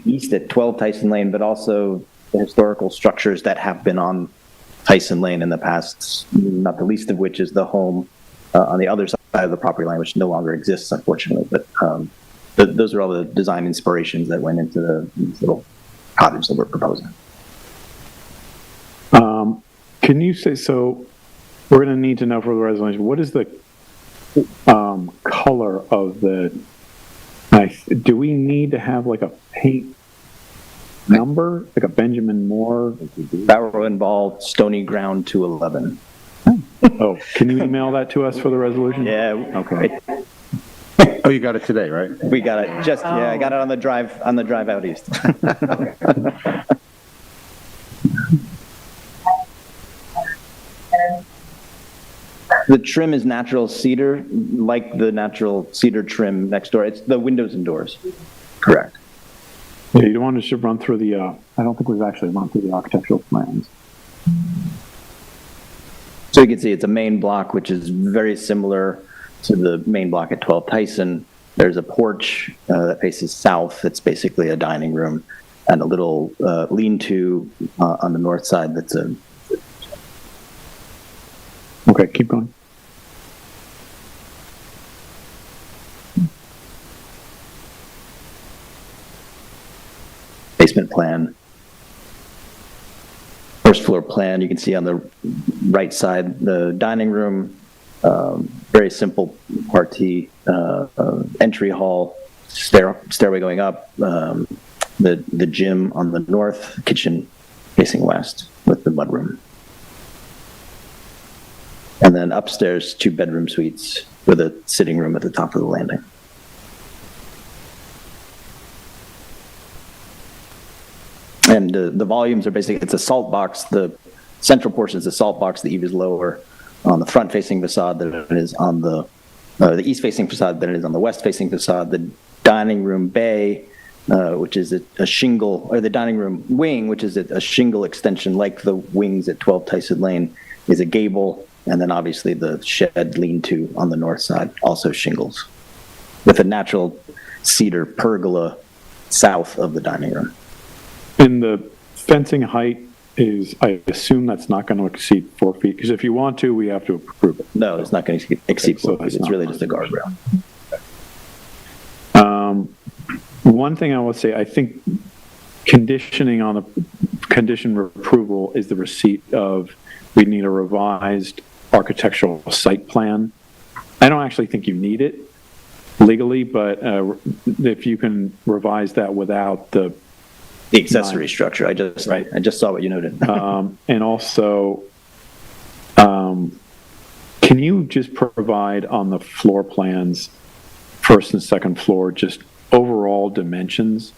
east at 12 Tyson Lane, but also the historical structures that have been on Tyson Lane in the past, not the least of which is the home on the other side of the property line, which no longer exists, unfortunately. But those are all the design inspirations that went into these little cottage that we're proposing. Can you say, so we're going to need to know for the resolution, what is the color of the, do we need to have like a paint number, like a Benjamin Moore? Barrow and Ball, Stony Ground 211. Oh, can you email that to us for the resolution? Yeah. Okay. Oh, you got it today, right? We got it. Just, yeah, I got it on the drive out east. The trim is natural cedar, like the natural cedar trim next door. It's the windows and doors. Correct. Yeah, you don't want to run through the, I don't think we've actually run through the architectural plans. So you can see it's a main block, which is very similar to the main block at 12 Tyson. There's a porch that faces south. It's basically a dining room, and a little lean-to on the north side that's a... Okay, keep going. Basement plan. First floor plan, you can see on the right side, the dining room, very simple partie, entry hall, stairway going up, the gym on the north, kitchen facing west with the mudroom. And then upstairs, 2-bedroom suites with a sitting room at the top of the landing. And the volumes are basically, it's a salt box. The central portion is a salt box. The eave is lower on the front-facing facade than it is on the east-facing facade than it is on the west-facing facade. The dining room bay, which is a shingle, or the dining room wing, which is a shingle extension like the wings at 12 Tyson Lane, is a gable. And then obviously the shed lean-to on the north side, also shingles, with a natural cedar pergola south of the dining room. And the fencing height is, I assume that's not going to exceed 4 feet, because if you want to, we have to approve it. No, it's not going to exceed 4 feet. It's really not just a guardrail. One thing I will say, I think conditioning on the condition of approval is the receipt of, we need a revised architectural site plan. I don't actually think you need it legally, but if you can revise that without the accessory structure. I just saw what you noted. And also, can you just provide on the floor plans, first and second floor, just overall dimensions?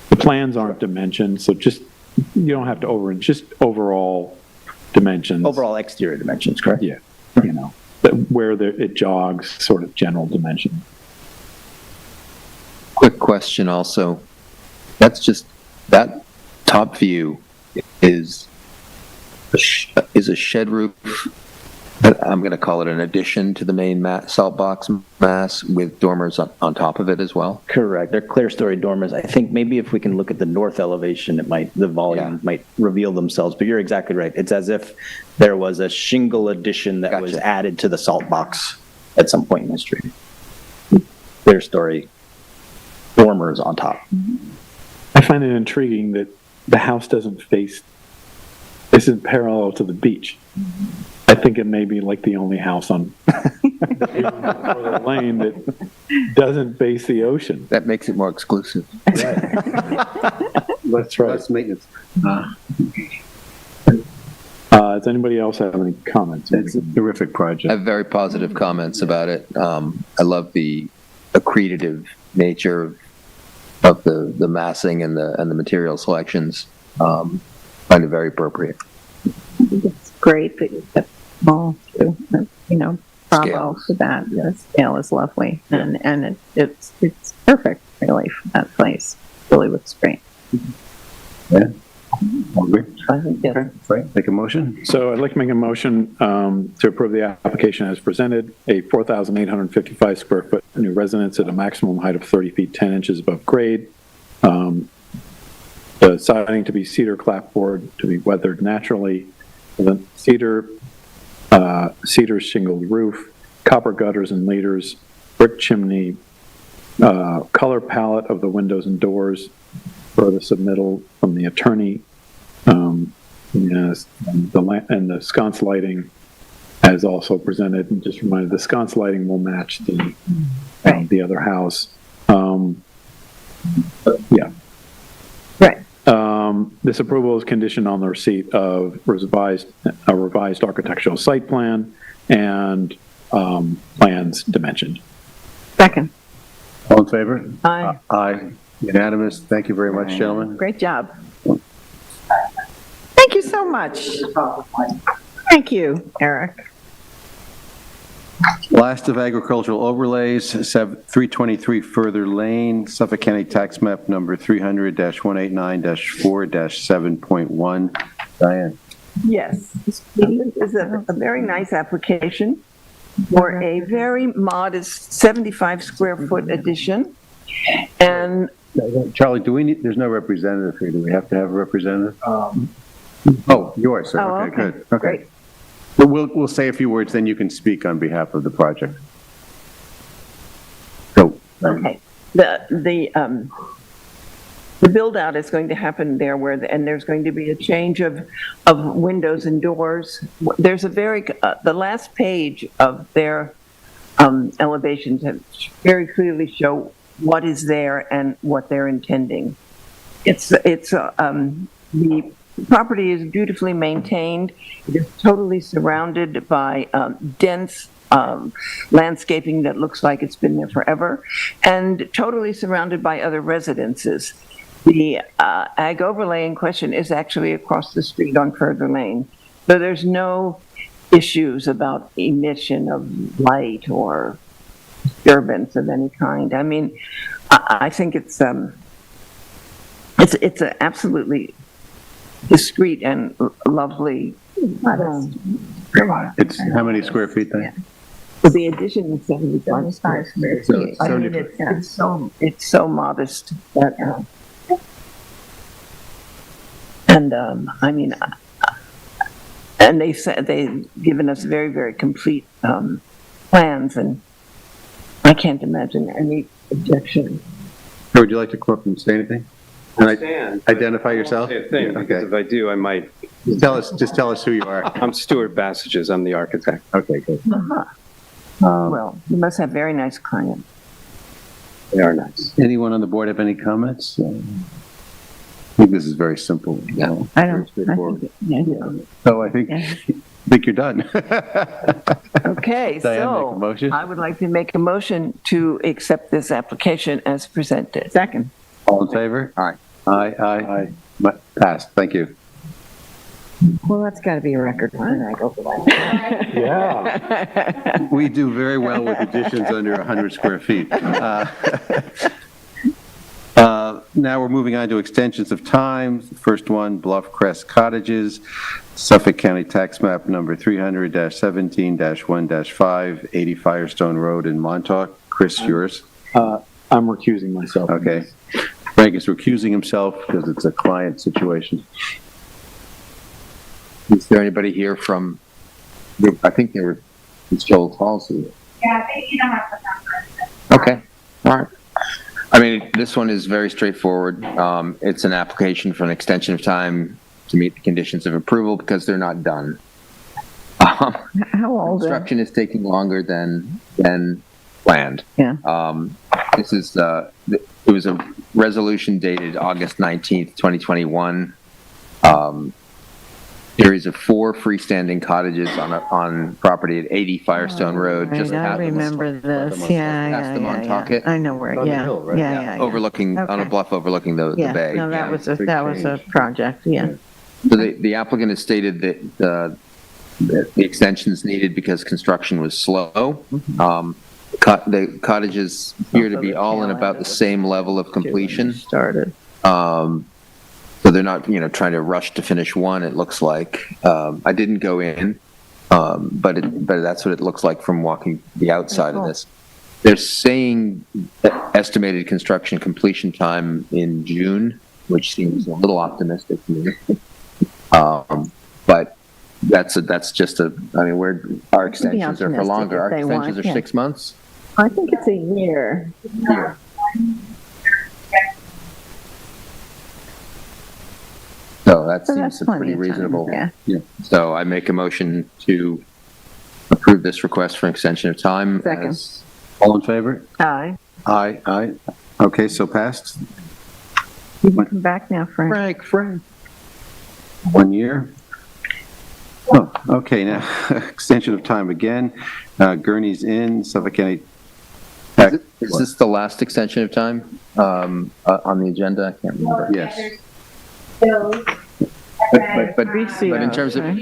The plans aren't dimensioned, so just, you don't have to just overall dimensions. Overall exterior dimensions, correct? Yeah, you know, where it jogs, sort of general dimension. Quick question also. That top view is a shed roof. I'm going to call it an addition to the main salt box mass with dormers on top of it as well. Correct. They're clear story dormers. I think maybe if we can look at the north elevation, the volume might reveal themselves. But you're exactly right. It's as if there was a shingle addition that was added to the salt box at some point in history. Clear story dormers on top. I find it intriguing that the house isn't parallel to the beach. I think it may be like the only house on the lane that doesn't face the ocean. That makes it more exclusive. That's right. Less maintenance. Does anybody else have any comments? It's a terrific project. I have very positive comments about it. I love the accretive nature of the massing and the material selections. Find it very appropriate. I think it's great that you kept small too. Bravo for that. The scale is lovely, and it's perfect really for that place. Really looks great. Yeah. All agree? I think, yes. Okay, Frank, make a motion. So I'd like to make a motion to approve the application as presented, a 4,855 square foot new residence at a maximum height of 30 feet 10 inches above grade. The siding to be cedar clapboard to be weathered naturally, the cedar shingled roof, copper gutters and leaders, brick chimney, color palette of the windows and doors for the submittal from the attorney. Yes, and the sconce lighting as also presented, and just reminded the sconce lighting will match the other house. Yeah. Right. This approval is conditioned on the receipt of a revised architectural site plan and plans dimensioned. Second. All in favor? Aye. Aye. Unanimous. Thank you very much, gentlemen. Great job. Thank you so much. Thank you, Eric. Last of agricultural overlays, 323 Further Lane, Suffolk County Tax Map number 300-189-4-7.1. Diane. Yes, this is a very nice application for a very modest 75 square foot addition. And Charlie, there's no representative here. Do we have to have a representative? Yours, sir. Oh, Okay, okay. good. Okay. Great. But we'll say a few words, then you can speak on behalf of the project. Go. Okay. The build out is going to happen there and there's going to be a change of windows and doors. There's the last page of their elevations have very clearly show what is there and what they're intending. The property is beautifully maintained. It is totally surrounded by dense landscaping that looks like it's been there forever, and totally surrounded by other residences. The ag overlay in question is actually across the street on Further Lane, so there's no issues about emission of light or disturbance of any kind. I mean, I think it's an absolutely discreet and lovely. It's how many square feet then? Well, the addition is 75 square feet. I mean, it's so modest that, I mean, and they've given us very, very complete plans, and I can't imagine any objection. Or would you like to come up and say anything? Stand. Identify yourself? Say a thing, because if I do, I might. Just tell us who you are. I'm Stuart Bassages. I'm the architect. Okay, good. Well, you must have very nice clients. They are nice. Anyone on the board have any comments? I think this is very simple. Yeah, I don't. So I think you're done. Okay, Diane, make a motion. I would like to make a motion to accept this application as presented. Second. All in favor? Aye. Aye. Passed. Thank you. Well, that's got to be a record. Yeah. We do very well with additions under 100 square feet. Now we're moving on to extensions of time. The first one, Bluff Crest Cottages, Suffolk County Tax Map number 300-17-1-5, 80 Firestone Road in Montauk. Chris, yours? I'm recusing myself. Okay. Frank is recusing himself because it's a client situation. Is there anybody here from, I think they were, it's Joel Halsey. Yeah, you don't have to number. Okay, all right. I mean, this one is very straightforward. It's an application for an extension of time to meet the conditions of approval because they're not done. How old? Construction is taking longer than planned. Yeah. This is, it was a resolution dated August 19th, 2021. Series of 4 freestanding cottages on property at 80 Firestone Road. Right, Just I remember this. Yeah. I know where. Yeah. Yeah. Overlooking on a bluff overlooking the bay. No, that was a project. Yeah. So the applicant has stated that the extension is needed because construction was slow. The cottages appear to be all in about the same level of completion. Started. So they're not, trying to rush to finish one, it looks like. I didn't go in, but that's what it looks like from walking the outside of this. They're saying estimated construction completion time in June, which seems a little optimistic to me. But that's just our extensions are for longer. Our extensions are 6 months. I think it's a year. Yeah. So that So seems that's plenty pretty of time, reasonable. yeah. So I make a motion to approve this request for extension of time. Second. All in favor? Aye. Aye. Okay, so passed. You can come back now, Frank. Frank. 1 year. Oh, okay, now, extension of time again. Gurney's Inn, Suffolk County. Is this the last extension of time on the agenda? I can't remember. Yes. But in terms of,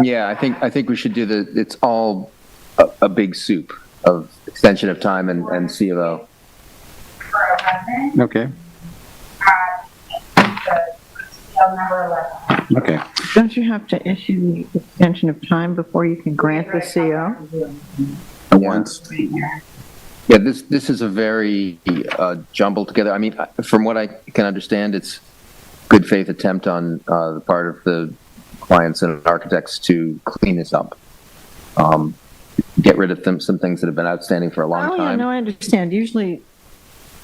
yeah, I think we should do it's all a big soup of extension of time and C of O. Okay. Okay. Don't you have to issue the extension of time before you can grant the CO? Once. Yeah, this is a very jumbled together. I mean, from what I can understand, it's good faith attempt on the part of the clients and architects to clean this up. Get rid of some things that have been outstanding for a long time. No, I understand. Usually,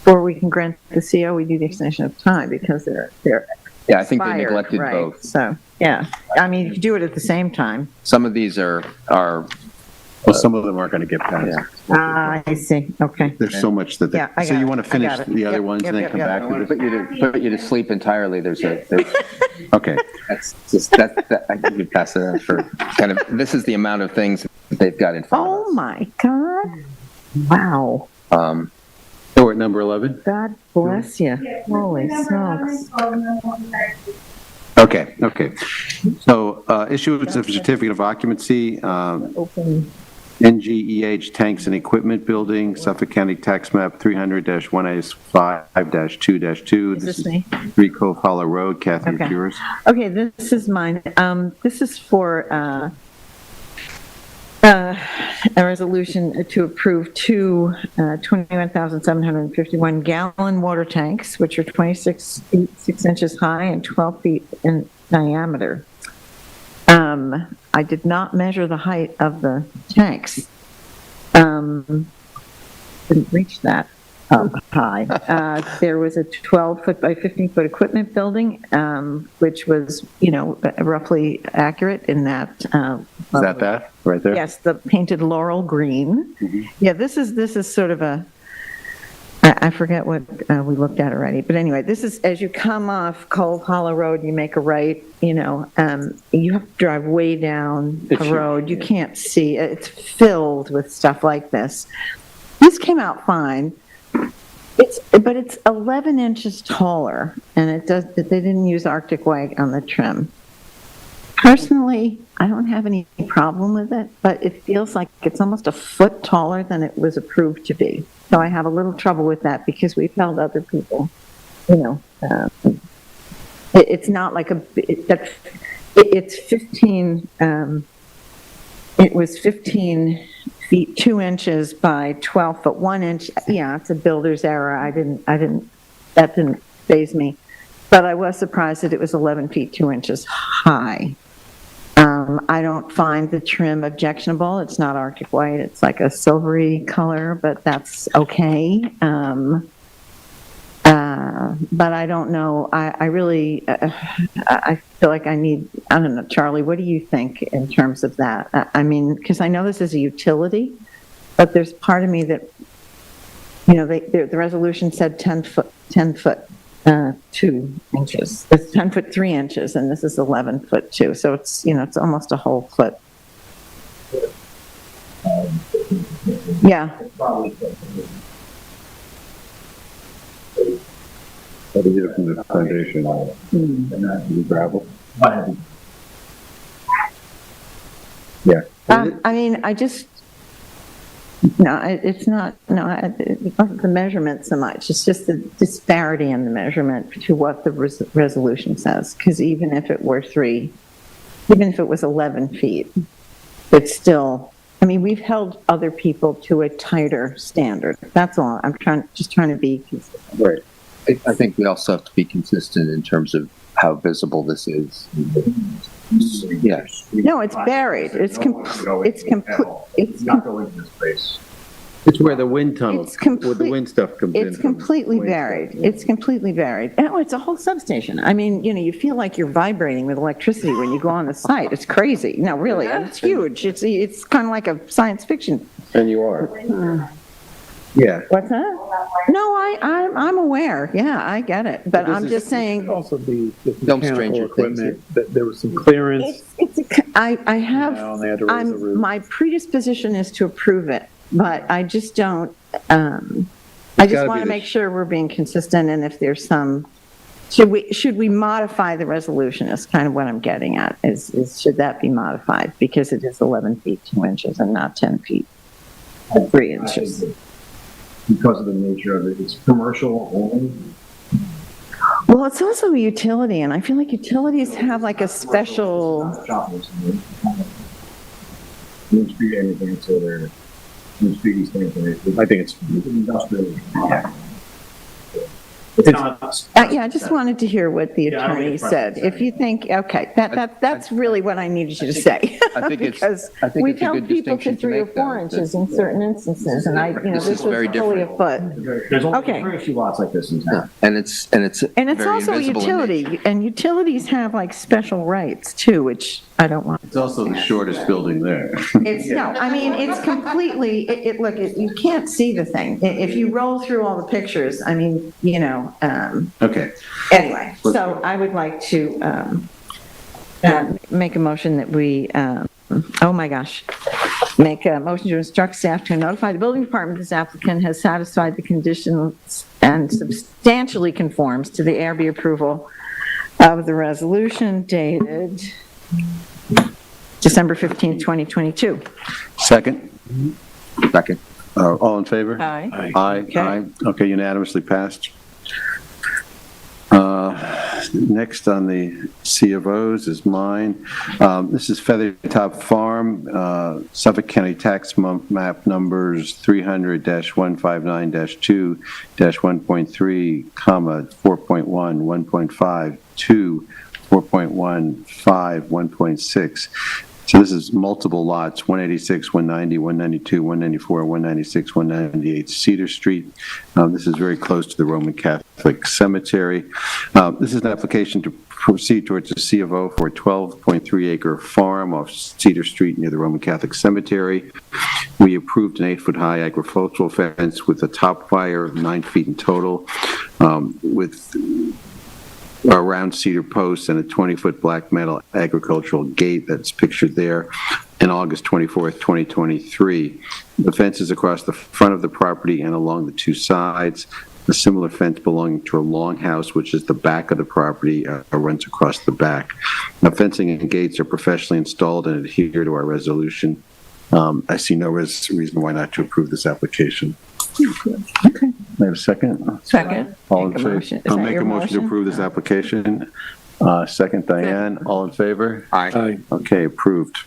before we can grant the CO, we do the extension of time because they're Yeah, I think they expired, neglected right? both. So, yeah. I mean, you can do it at the same time. Some of these are Well, some of them aren't going to get passed. I see. Okay. There's so much that they, Yeah, I so got you it. want to I finish got it. the other Yep, ones yep, and then yep, come yep. back I to want this? to put you to sleep entirely. There's Okay. that's just that I think we pass it on for kind of. This is the amount of things that they've got in front of us. Oh, my God. Wow. So we're at number 11? God bless you. Holy smokes. Okay. So issuance of certificate of occupancy, Open. NGEH Tanks and Equipment Building, Suffolk County Tax Map 300-1A5-2-2. Is this me? 3 Cove Hollow Road. Kathy, it's Okay. yours. Okay, this is mine. This is for a resolution to approve two 21,751 gallon water tanks, which are 26 feet 6 inches high and 12 feet in diameter. I did not measure the height of the tanks. Didn't reach that high. There was a 12-foot by 15-foot equipment building, which was, roughly accurate in that. Is that right there? Yes, the painted laurel green. Mm-hmm. Yeah, this is sort of I forget what we looked at already, but anyway, this is as you come off Cove Hollow Road, you make a right. You have to drive way down a road. You can't see. It's filled with stuff like this. This came out fine. But it's 11 inches taller, and they didn't use Arctic white on the trim. Personally, I don't have any problem with it, but it feels like it's almost a foot taller than it was approved to be. So I have a little trouble with that because we've held other people, it's not like it's 15, it was 15 feet 2 inches by 12 foot 1 inch. Yeah, it's a builder's error. That didn't faze me. But I was surprised that it was 11 feet 2 inches high. I don't find the trim objectionable. It's not Arctic white. It's like a silvery color, but that's okay. But I don't know. I really, I feel like I don't know, Charlie, what do you think in terms of that? I mean, because I know this is a utility, but there's part of me that, the resolution said 10 foot 2 inches. It's 10 foot 3 inches, and this is 11 foot 2. So it's, it's almost a whole foot. Yeah. How do you get it from the foundation? And not the gravel? Yeah. I mean, No, it's not, no, it wasn't the measurement so much. It's just the disparity in the measurement to what the resolution says. Because even if it were even if it was 11 feet, it's still, I mean, we've held other people to a tighter standard. That's all. I'm just trying to be consistent. Right. I think we also have to be consistent in terms of how visible this is. Yes. No, it's buried. It's not going into space. It's where the wind tunnel, where the wind stuff comes in. It's completely buried. It's completely buried. Oh, it's a whole substation. I mean, you feel like you're vibrating with electricity when you go on the site. It's crazy. No, really, it's huge. It's kind of like a science fiction. And you are. Yeah. What's that? No, I'm aware. Yeah, I get it. But I'm just saying. It could also be with Don't mechanical stranger equipment, that there was some clearance. My predisposition is to approve it, but I just don't, I just want to make sure we're being consistent, and if there's should we modify the resolution is kind of what I'm getting at, is should that be modified? Because it is 11 feet 2 inches and not 10 feet 3 inches. Because of the nature of it, it's commercial only. Well, it's also a utility, and I feel like utilities have like a special. Main Street, anything until they're Main Street East Hampton. I think it's industrial. Yeah. It's not. Yeah, I just wanted to hear what the attorney said. If you think, okay, that's really what I needed you to say. I think because I think we've it's a held good people to distinction to 3 or make, 4 though, inches in certain instances, and this was very fully a foot. There's only Okay. very few lots like this in town. And it's And it's very also a invisible in utility, nature. and utilities have like special rights too, which I don't want. It's also the shortest building there. It's, no, I mean, it's completely, look, you can't see the thing. If you roll through all the pictures, I mean, Okay. anyway, so I would like to make a motion that we, make a motion to instruct staff to notify the building department this applicant has satisfied the conditions and substantially conforms to the ARB approval of the resolution dated December 15th, 2022. Second? Second. All in favor? Aye. Aye. Okay. Aye. Okay, unanimously passed. Next on the C of O's is mine. This is Feathertop Farm, Suffolk County Tax Map numbers 300-159-2-1.3, 4.1, 1.5, 2, 4.15, 1.6. So this is multiple lots, 186, 190, 192, 194, 196, 198 Cedar Street. This is very close to the Roman Catholic Cemetery. This is an application to proceed towards a C of O for a 12.3 acre farm off Cedar Street near the Roman Catholic Cemetery. We approved an 8-foot high agricultural fence with a top wire of 9 feet in total, with a round cedar post and a 20-foot black metal agricultural gate that's pictured there in August 24th, 2023. The fence is across the front of the property and along the 2 sides. A similar fence belonging to a longhouse, which is the back of the property, runs across the back. Now, fencing and gates are professionally installed and adhere to our resolution. I see no reason why not to approve this application. Okay. May I have a second? Second. All in Make a favor? motion. Is I'll that make your a motion to motion? approve this application. Second, Diane. All in favor? Aye. Okay, approved.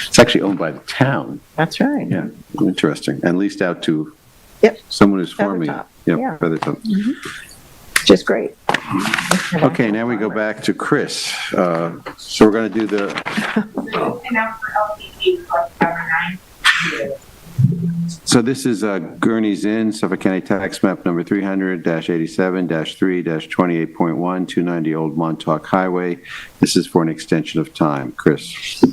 It's actually owned by the town. That's right. Yeah, interesting. And leased out to Yep. someone who's farming. Feathertop. Yeah, Yeah. Feathertop. Just great. Okay, now we go back to Chris. So we're going to do the, And now for LCD, number 9. so this is Gurney's Inn, Suffolk County Tax Map number 300-87-3-28.1, 290 Old Montauk Highway. This is for an extension of time. Chris.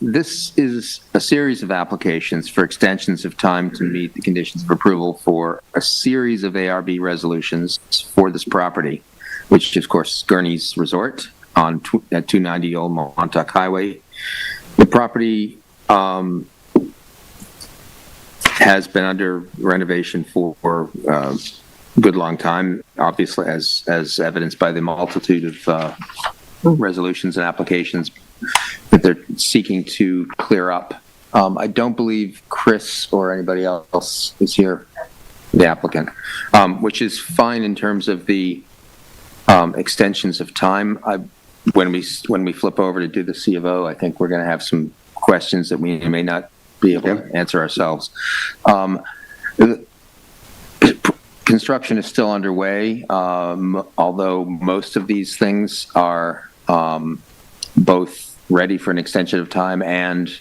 This is a series of applications for extensions of time to meet the conditions of approval for a series of ARB resolutions for this property, which is, of course, Gurney's Resort at 290 Old Montauk Highway. The property has been under renovation for a good long time, obviously, as evidenced by the multitude of resolutions and applications that they're seeking to clear up. I don't believe Chris or anybody else is here, the applicant, which is fine in terms of the extensions of time. When we flip over to do the C of O, I think we're going to have some questions that we may not be able to answer ourselves. Construction is still underway, although most of these things are both ready for an extension of time and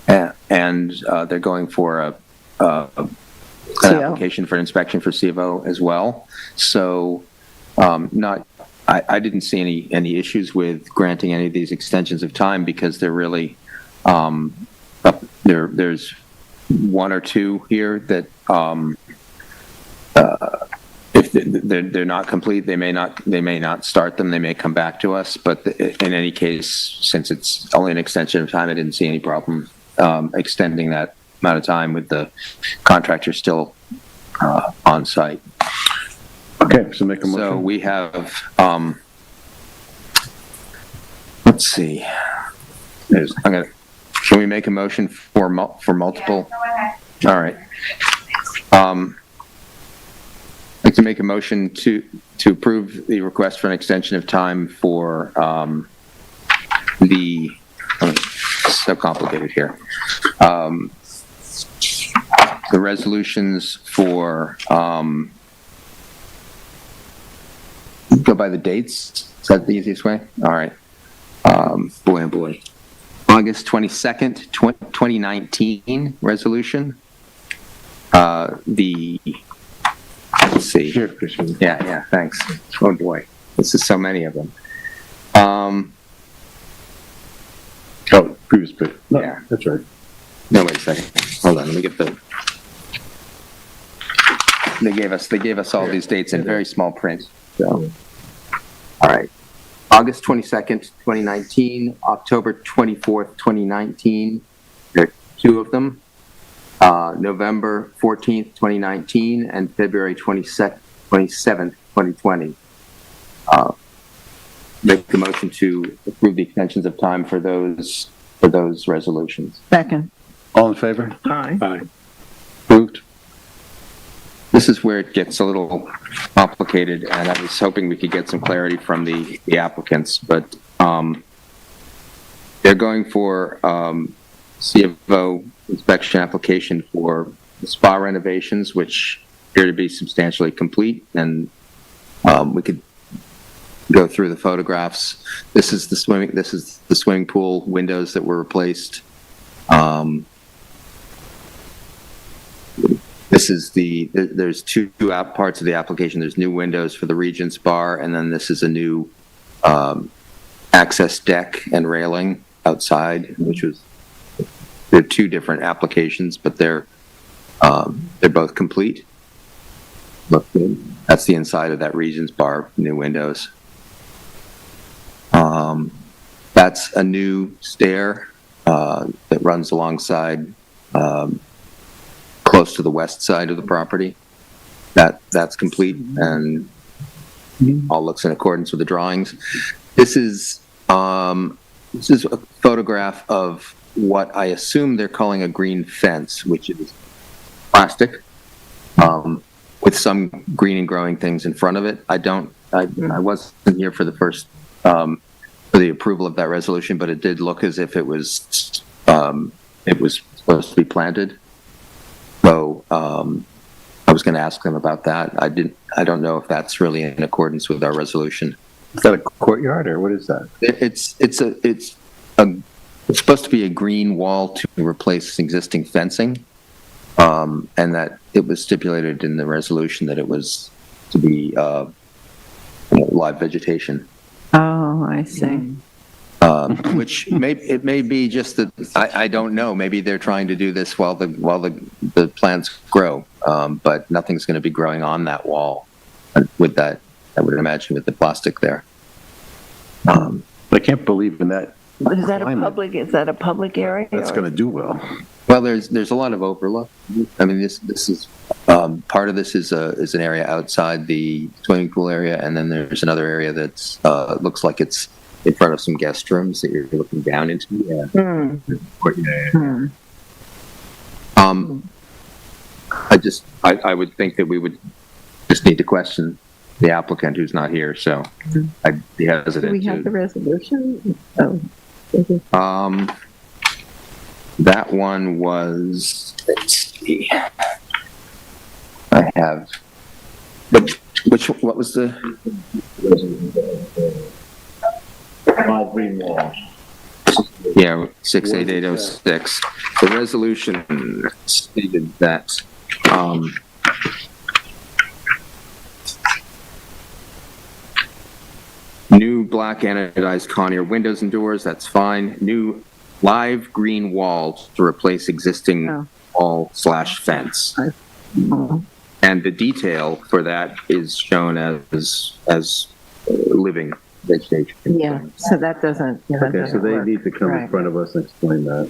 they're going for an application for an inspection for C of O as well. So I didn't see any issues with granting any of these extensions of time because they're really there's one or two here that if they're not complete, they may not start them. They may come back to us. But in any case, since it's only an extension of time, I didn't see any problem extending that amount of time with the contractor still on site. Okay, so make a motion. So we have, let's see. Can we make a motion for multiple? Yeah, go ahead. All right. I'd like to make a motion to approve the request for an extension of time for it's so complicated here. The resolutions for, go by the dates? Is that the easiest way? All right. Boy, oh boy. August 22nd, 2019 resolution. Let's see. Here, Christian. Yeah, thanks. Oh boy, this is so many of them. Previous bit. No, Yeah. that's right. No, wait a second. Hold on, let me get the. They gave us all these dates in very small print. So, all right. August 22nd, 2019, October 24th, 2019. There are two of them. November 14th, 2019, and February 27th, 2020. Make a motion to approve the extensions of time for those resolutions. Second. All in favor? Aye. Aye. Approved. This is where it gets a little complicated, and I was hoping we could get some clarity from the applicants, but they're going for C of O inspection application for spa renovations, which appear to be substantially complete, and we could go through the photographs. This is the swimming pool windows that were replaced. There's two parts of the application. There's new windows for the Regent's Bar, and then this is a new access deck and railing outside, they're two different applications, but they're both complete. Look, that's the inside of that Regent's Bar, new windows. That's a new stair that runs alongside, close to the west side of the property. That's complete and all looks in accordance with the drawings. This is a photograph of what I assume they're calling a green fence, which is plastic, with some green and growing things in front of it. I wasn't here for the first, for the approval of that resolution, but it did look as if it was supposed to be planted. So, I was going to ask them about that. I don't know if that's really in accordance with our resolution. Is that a courtyard or what is that? It's supposed to be a green wall to replace existing fencing, and that it was stipulated in the resolution that it was to be live vegetation. Oh, I see. Which may be just that I don't know. Maybe they're trying to do this while the plants grow, but nothing's going to be growing on that wall with that. I would imagine with the plastic there. I can't believe in that. Is that a public area? That's going to do well. Well, there's a lot of overlook. I mean, this is part of this is an area outside the swimming pool area, and then there's another area that's looks like it's in front of some guest rooms that you're looking down into. Yeah. I would think that we would just need to question the applicant who's not here, so I'd be hesitant. Do we have to- the resolution? Oh. That one was, let's see. I have, what was the? 5 green walls. Yeah, 68806. The resolution stated that, new black anodized Conair windows and doors, that's fine. New live green walls to replace existing wall/fence. And the detail for that is shown as living vegetation. Yeah, so that doesn't. Okay, so they need to come in front of us and explain that.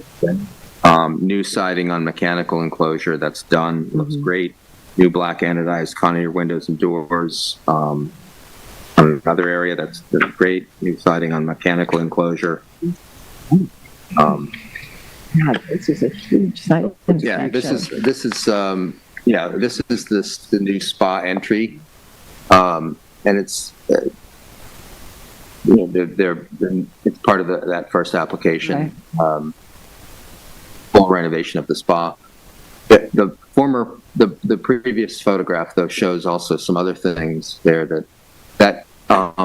New siding on mechanical enclosure, that's done, looks great. New black anodized Conair windows and doors. Another area that's great. New siding on mechanical enclosure. God, this is a huge site. Yeah, this is the new spa entry, and it's it's part of that first application, full renovation of the spa. The previous photograph though shows also some other things there that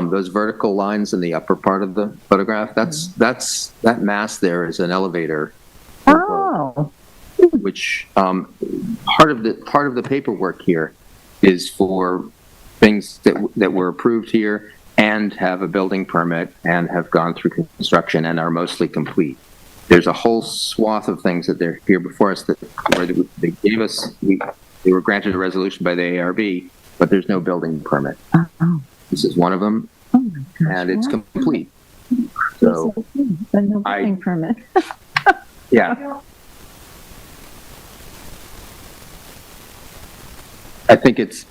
those vertical lines in the upper part of the photograph, that mass there is an elevator. Oh. Which part of the paperwork here is for things that were approved here and have a building permit and have gone through construction and are mostly complete. There's a whole swath of things that they're here before us where they gave us. They were granted a resolution by the ARB, but there's no building permit. Oh. This is one of them, and it's complete. So But no building permit. yeah. I think it's,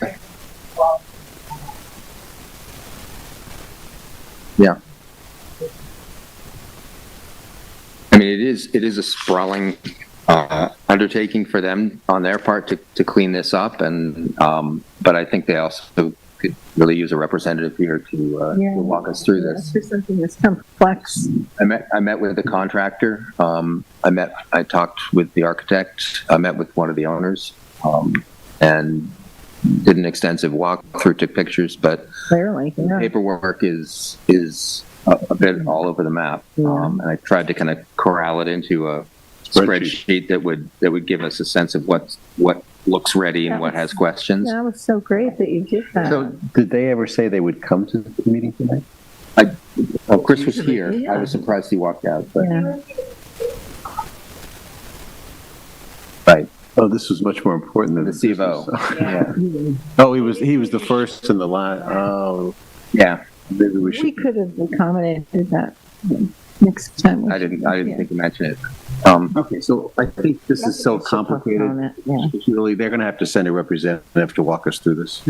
yeah. I mean, it is a sprawling undertaking for them on their part to clean this up, and but I think they also could really use a representative here to walk us through this. For something that's complex. I met with the contractor. I talked with the architect. I met with one of the owners, and did an extensive walkthrough, took pictures, but clearly, the paperwork is a bit all over the map. And I tried to kind of corral it into a spreadsheet that would give us a sense of what looks ready and what has questions. That was so great that you did that. So, did they ever say they would come to the meeting tonight? Chris was here. I was surprised he walked out, but right. Oh, this was much more important than the CFO. Yeah. Oh, he was the first in the line. Oh, yeah. Maybe we could have accommodated that next time. I didn't think you mentioned it. Okay, so I think this is so complicated. It's really, they're going to have to send a representative to walk us through this.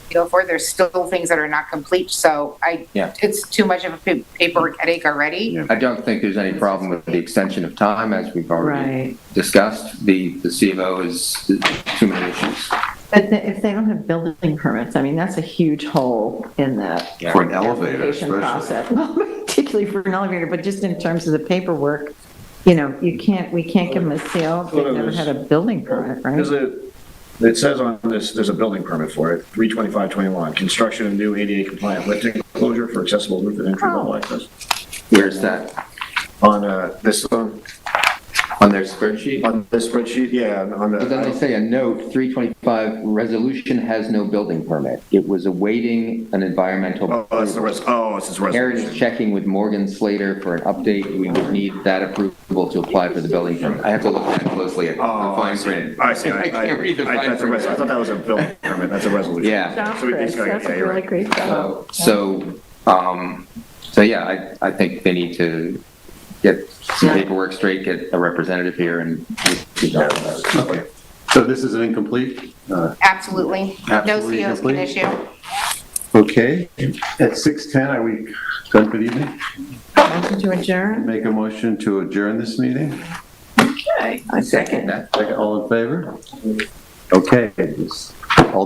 Go for. There's still things that are not complete, so it's too much of a paperwork headache already. I don't think there's any problem with the extension of time, as we've already discussed. The CFO is too many issues. But if they don't have building permits, I mean, that's a huge hole in that For an elevator, application especially. process. Well, particularly for an elevator, but just in terms of the paperwork, we can't give them a seal if they've never had a building permit, right? It says on this, there's a building permit for it, 32521, construction of new ADA compliant lifting enclosure for accessible roof and entry level access. Where's that? On this on their spreadsheet? On this spreadsheet, yeah. But then they say a note, 325 resolution has no building permit. It was awaiting an environmental. Oh, that's the it's this resolution. Aaron is checking with Morgan Slater for an update. We would need that approval to apply for the building permit. I have to look at it closely at the fine print. I see. I can't read the fine print. I thought that was a building permit. That's a resolution. Yeah. So we just That's a really great job. So yeah, I think they need to get some paperwork straight, get a representative here, and we can talk about it. Okay. So this is an incomplete? Absolutely. No Absolutely COs can complete. issue. Okay. At 6:10, are we done for the evening? Motion to adjourn? Make a motion to adjourn this meeting? Okay, I second that. All in favor? Okay, all done.